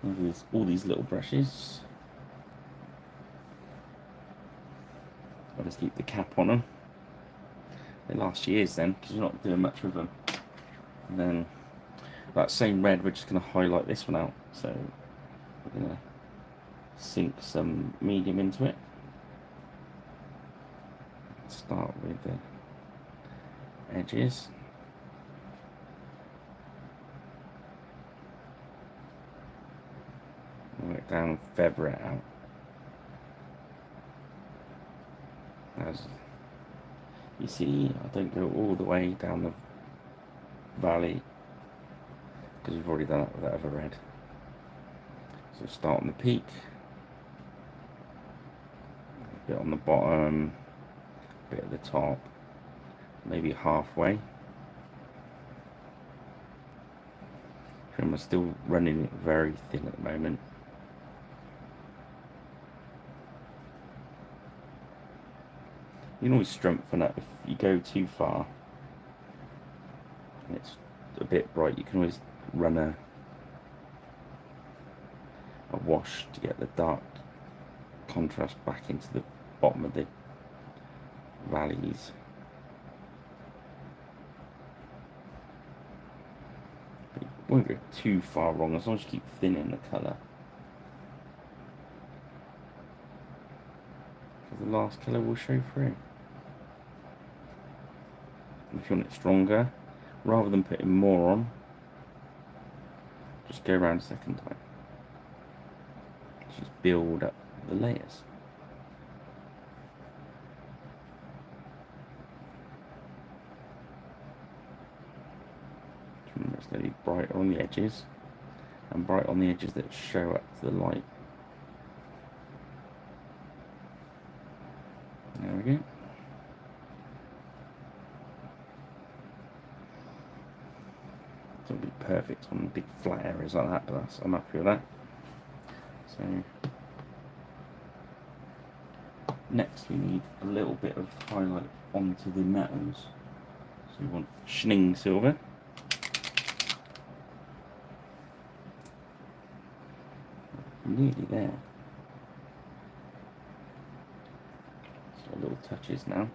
There's all these little brushes. I'll just keep the cap on them. They last years then, because you're not doing much with them. And then that same red, we're just going to highlight this one out. So we're going to sink some medium into it. Start with the edges. Work down and feather it out. As you see, I don't go all the way down the valley because we've already done it with that other red. So start on the peak, a bit on the bottom, a bit at the top, maybe halfway. I'm still running it very thin at the moment. You can always strengthen it if you go too far and it's a bit bright. You can always run a wash to get the dark contrast back into the bottom of the valleys. But you won't go too far wrong as long as you keep thinning the colour. Because the last colour will show through. If you want it stronger, rather than putting more on, just go around a second time. Just build up the layers. Remember, it's going to be brighter on the edges and bright on the edges that show up to the light. There we go. It'll be perfect on big flat areas like that, but I'm happy with that. So next we need a little bit of highlight onto the metals. So we want Schning silver. Nearly there. So little touches now.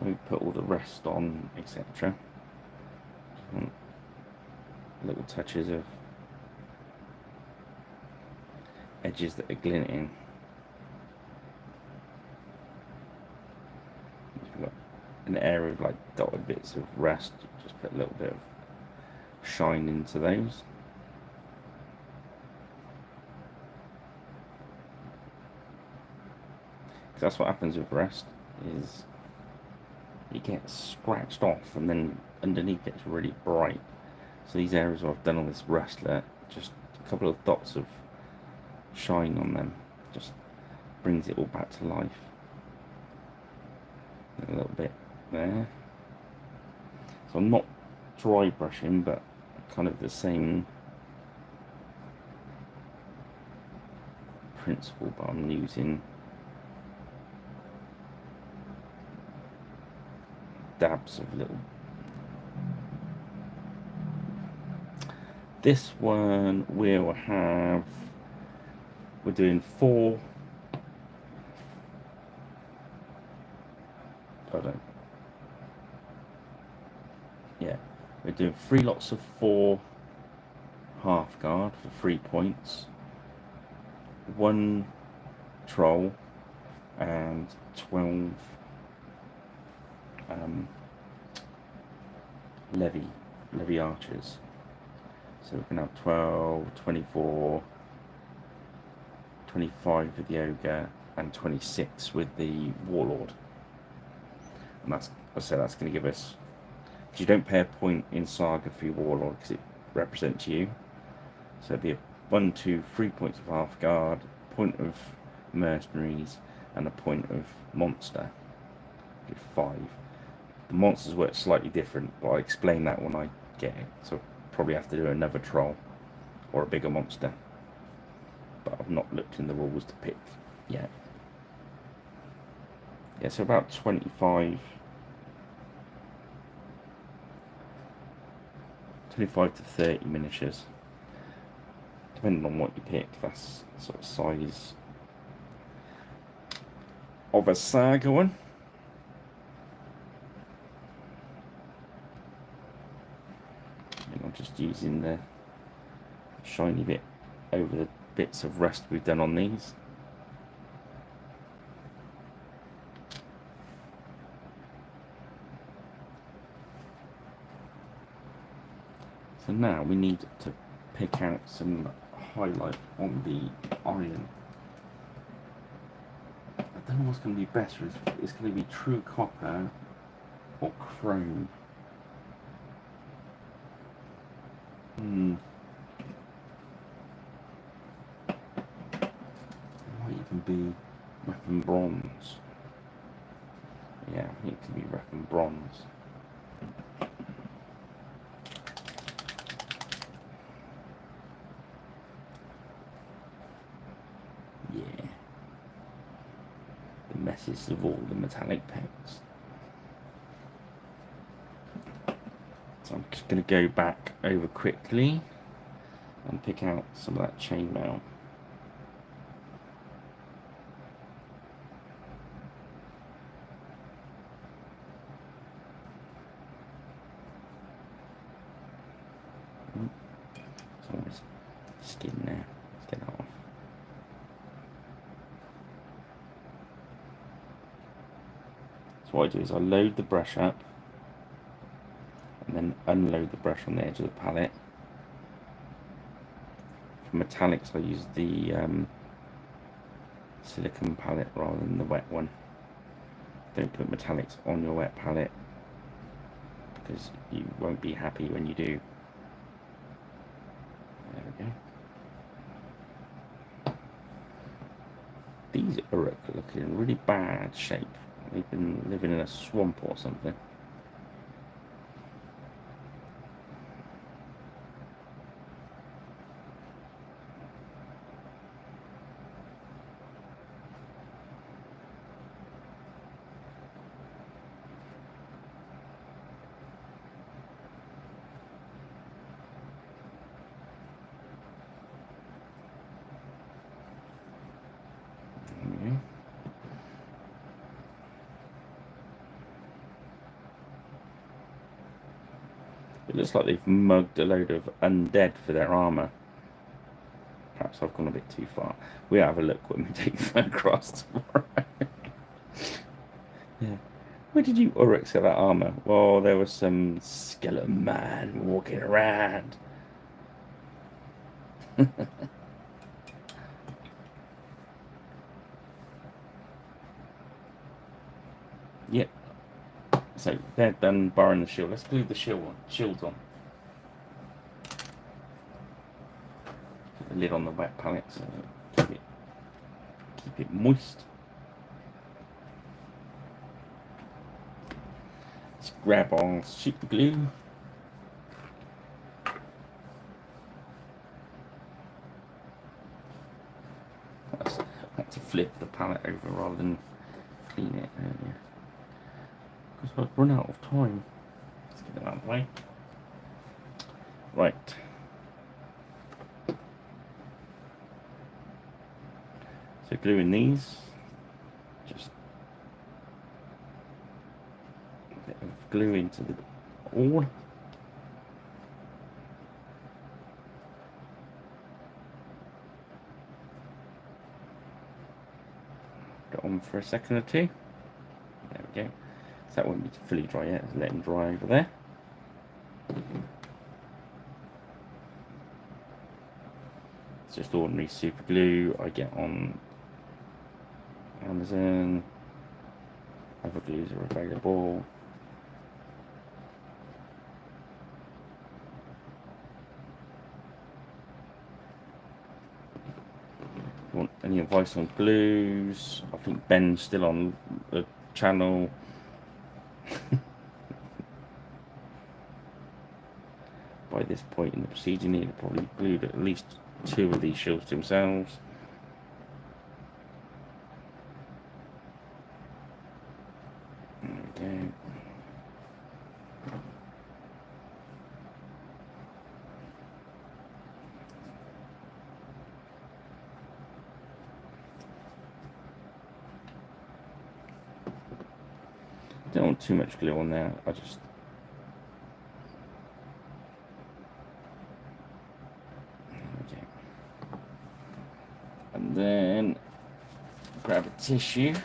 We put all the rest on, etc. Little touches of edges that are glinting. an area of like dotted bits of rest, just put a little bit of shine into those. That's what happens with rest, is it gets scratched off and then underneath it's really bright. So these areas where I've done all this rust, just a couple of dots of shine on them just brings it all back to life. A little bit there. So I'm not dry brushing, but kind of the same principle, but I'm using dabs of little. This one we're doing 4. Yeah, we're doing 3 lots of 4 Hearthguard for 3 points, 1 troll, and 12 levy archers. So we can have 12, 24, 25 with the ogre, and 26 with the warlord. And that's, I said, that's going to give us, because you don't pay a point in saga for your warlord because it represents you. So it'd be 1, 2, 3 points of Hearthguard, a point of mercenaries, and a point of monster. 5. The monsters work slightly different, but I'll explain that when I get it. So I'll probably have to do another troll or a bigger monster. But I've not looked in the rules to pick yet. Yeah, so about 25 to 30 miniatures. Depending on what you pick, that's the sort of size of a saga one. And I'm just using the shiny bit over the bits of rust we've done on these. So now we need to pick out some highlight on the iron. I don't know what's going to be better. It's going to be true copper or chrome. It might even be weapon bronze. Yeah, I think it can be weapon bronze. Yeah. The messes of all the metallic packs. So I'm just going to go back over quickly and pick out some of that chainmail. There's always skin there. Let's get that off. So what I do is I load the brush up and then unload the brush on the edge of the palette. For metallics I use the silicone palette rather than the wet one. Don't put metallics on your wet palette because you won't be happy when you do. There we go. These uruk are looking in really bad shape. They've been living in a swamp or something. It looks like they've mugged a load of undead for their armour. Perhaps I've gone a bit too far. We'll have a look when we take them across tomorrow. Yeah. Where did you Uruk get that armor? Well, there was some skeleton man walking around. Yep. So they're done barring the shield. Let's glue the shields on. Put the lid on the wet palette so keep it moist. Let's grab our super glue. I had to flip the palette over rather than clean it earlier. Because I've run out of time. Let's get it out of the way. Right. So gluing these. Just a bit of glue into the all. Get on for a second or two. There we go. So that won't be fully dry yet. Let them dry over there. It's just ordinary super glue I get on Amazon. Other glues are available. If you want any advice on glues, I think Ben's still on the channel. By this point in the procedure, need to probably glued at least 2 of these shields to themselves. There we go. Don't want too much glue on there. I just okay. And then grab a tissue.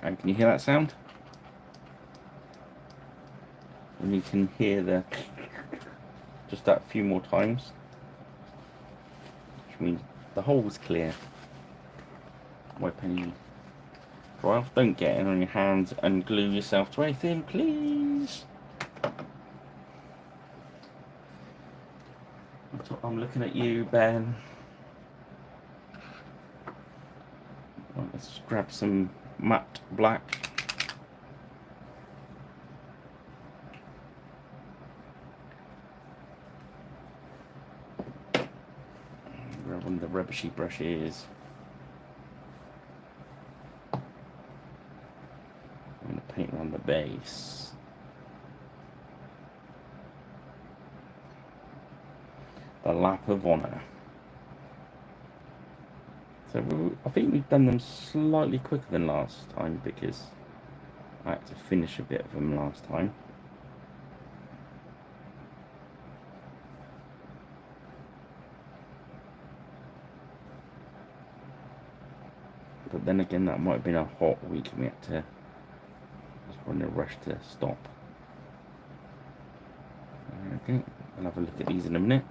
And can you hear that sound? And you can hear the just that few more times, which means the hole's clear. Wipe any dry off. Don't get it on your hands and glue yourself to anything, please. I'm looking at you, Ben. Right, let's grab some matte black. Grab one of the rubbishy brushes. I'm going to paint around the base. The lap of honor. So I think we've done them slightly quicker than last time because I had to finish a bit of them last time. But then again, that might have been a hot week and we had to, I was in a rush to stop. Okay, I'll have a look at these in a minute.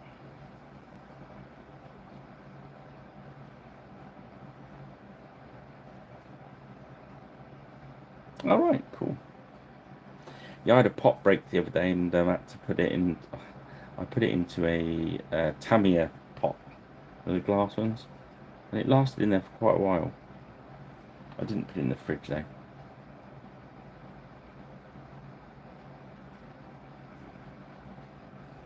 Alright, cool. Yeah, I had a pot break the other day and I had to put it in, I put it into a Tamiya pot, the glass ones, and it lasted in there for quite a while. I didn't put it in the fridge though.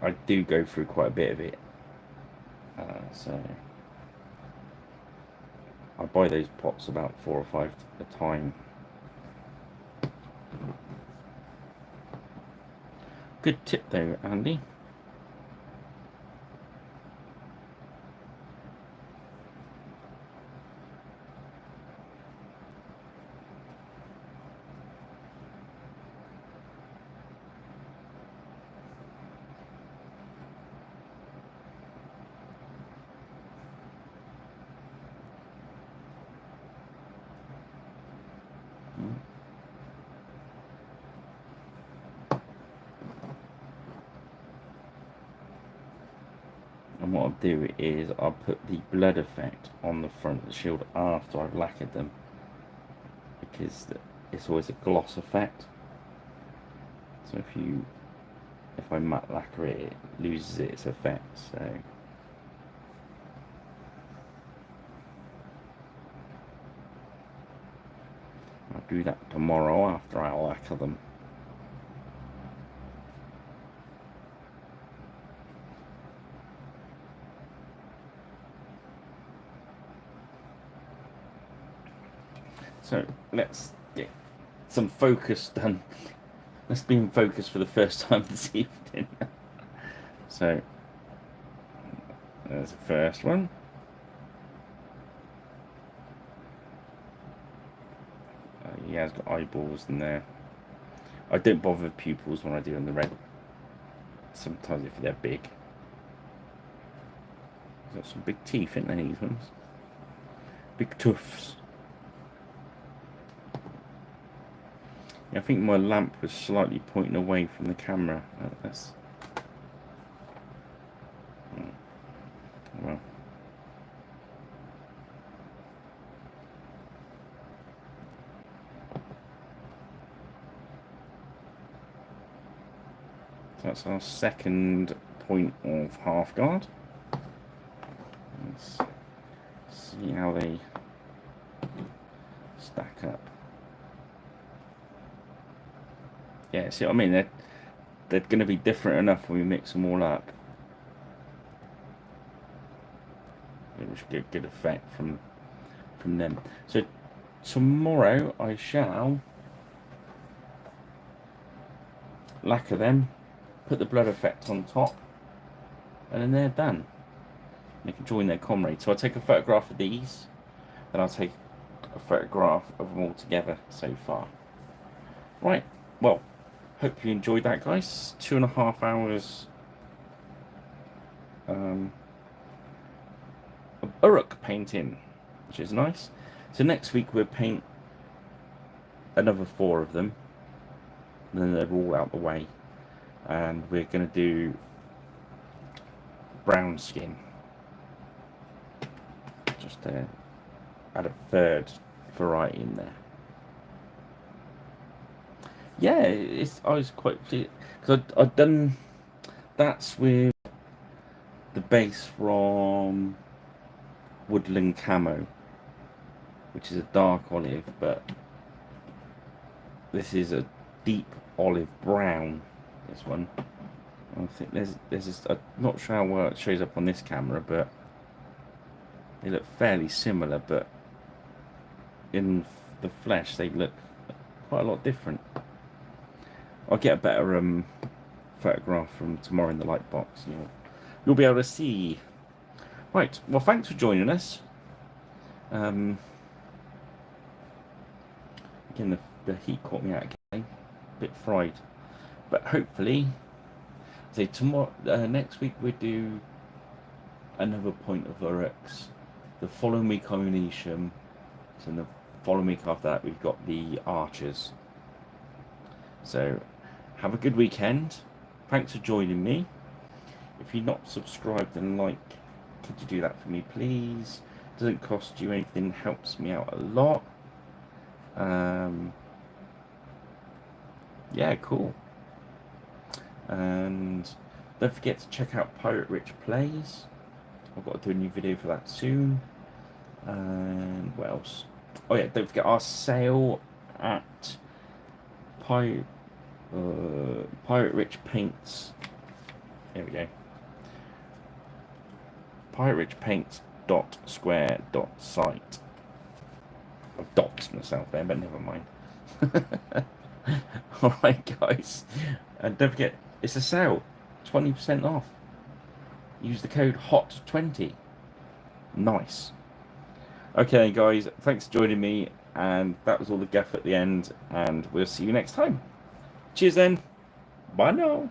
I do go through quite a bit of it, so I buy those pots about 4 or 5 at a time. Good tip though, Andy. And what I'll do is I'll put the blood effect on the front of the shield after I've lacquered them, because it's always a gloss effect. So if I matte lacquer it, it loses its effect. So I'll do that tomorrow after I lacquer them. So let's get some focus done. Let's be in focus for the first time this evening. So there's the first one. He has got eyeballs in there. I don't bother with pupils when I do on the red. Sometimes if they're big. He's got some big teeth in there, these ones. Big tufts. I think my lamp was slightly pointing away from the camera. That's well. So that's our second point of Hearthguard. Let's see how they stack up. Yeah, see what I mean? They're going to be different enough when we mix them all up. We should get a good effect from them. So tomorrow I shall lacquer them, put the blood effect on top, and then they're done. They can join their comrades. So I'll take a photograph of these, then I'll take a photograph of them all together so far. Right, well, hope you enjoyed that, guys. 2.5 hours of uruk painting, which is nice. So next week we'll paint another 4 of them, and then they're all out the way, and we're going to do brown skin, just to add a 3rd variety in there. Yeah, I was quite pleased because I've done that's with the base from Woodland Camo, which is a dark olive, but this is a deep olive brown. This one, I think there's this, I'm not sure how well it shows up on this camera, but they look fairly similar, but in the flesh they look quite a lot different. I'll get a better photograph from tomorrow in the light box, and you'll be able to see. Right, well, thanks for joining us. Again, the heat caught me out again, a bit fried, but hopefully, say tomorrow, next week we do another point of uruks. The following week Omniscium, so in the following week after that we've got the archers. So have a good weekend. Thanks for joining me. If you're not subscribed and like, could you do that for me, please? Doesn't cost you anything, helps me out a lot. Yeah, cool. And don't forget to check out Pirate Rich Plays. I've got to do a new video for that soon. And what else? Oh yeah, don't forget our sale at Pirate Rich Paints. There we go. piraterichpaints.square.site. I've doxed myself there, but never mind. Alright, guys. And don't forget, it's a sale. 20% off. Use the code HOT20. Nice. Okay, guys. Thanks for joining me. And that was all the guff at the end. And we'll see you next time. Cheers then. Bye now.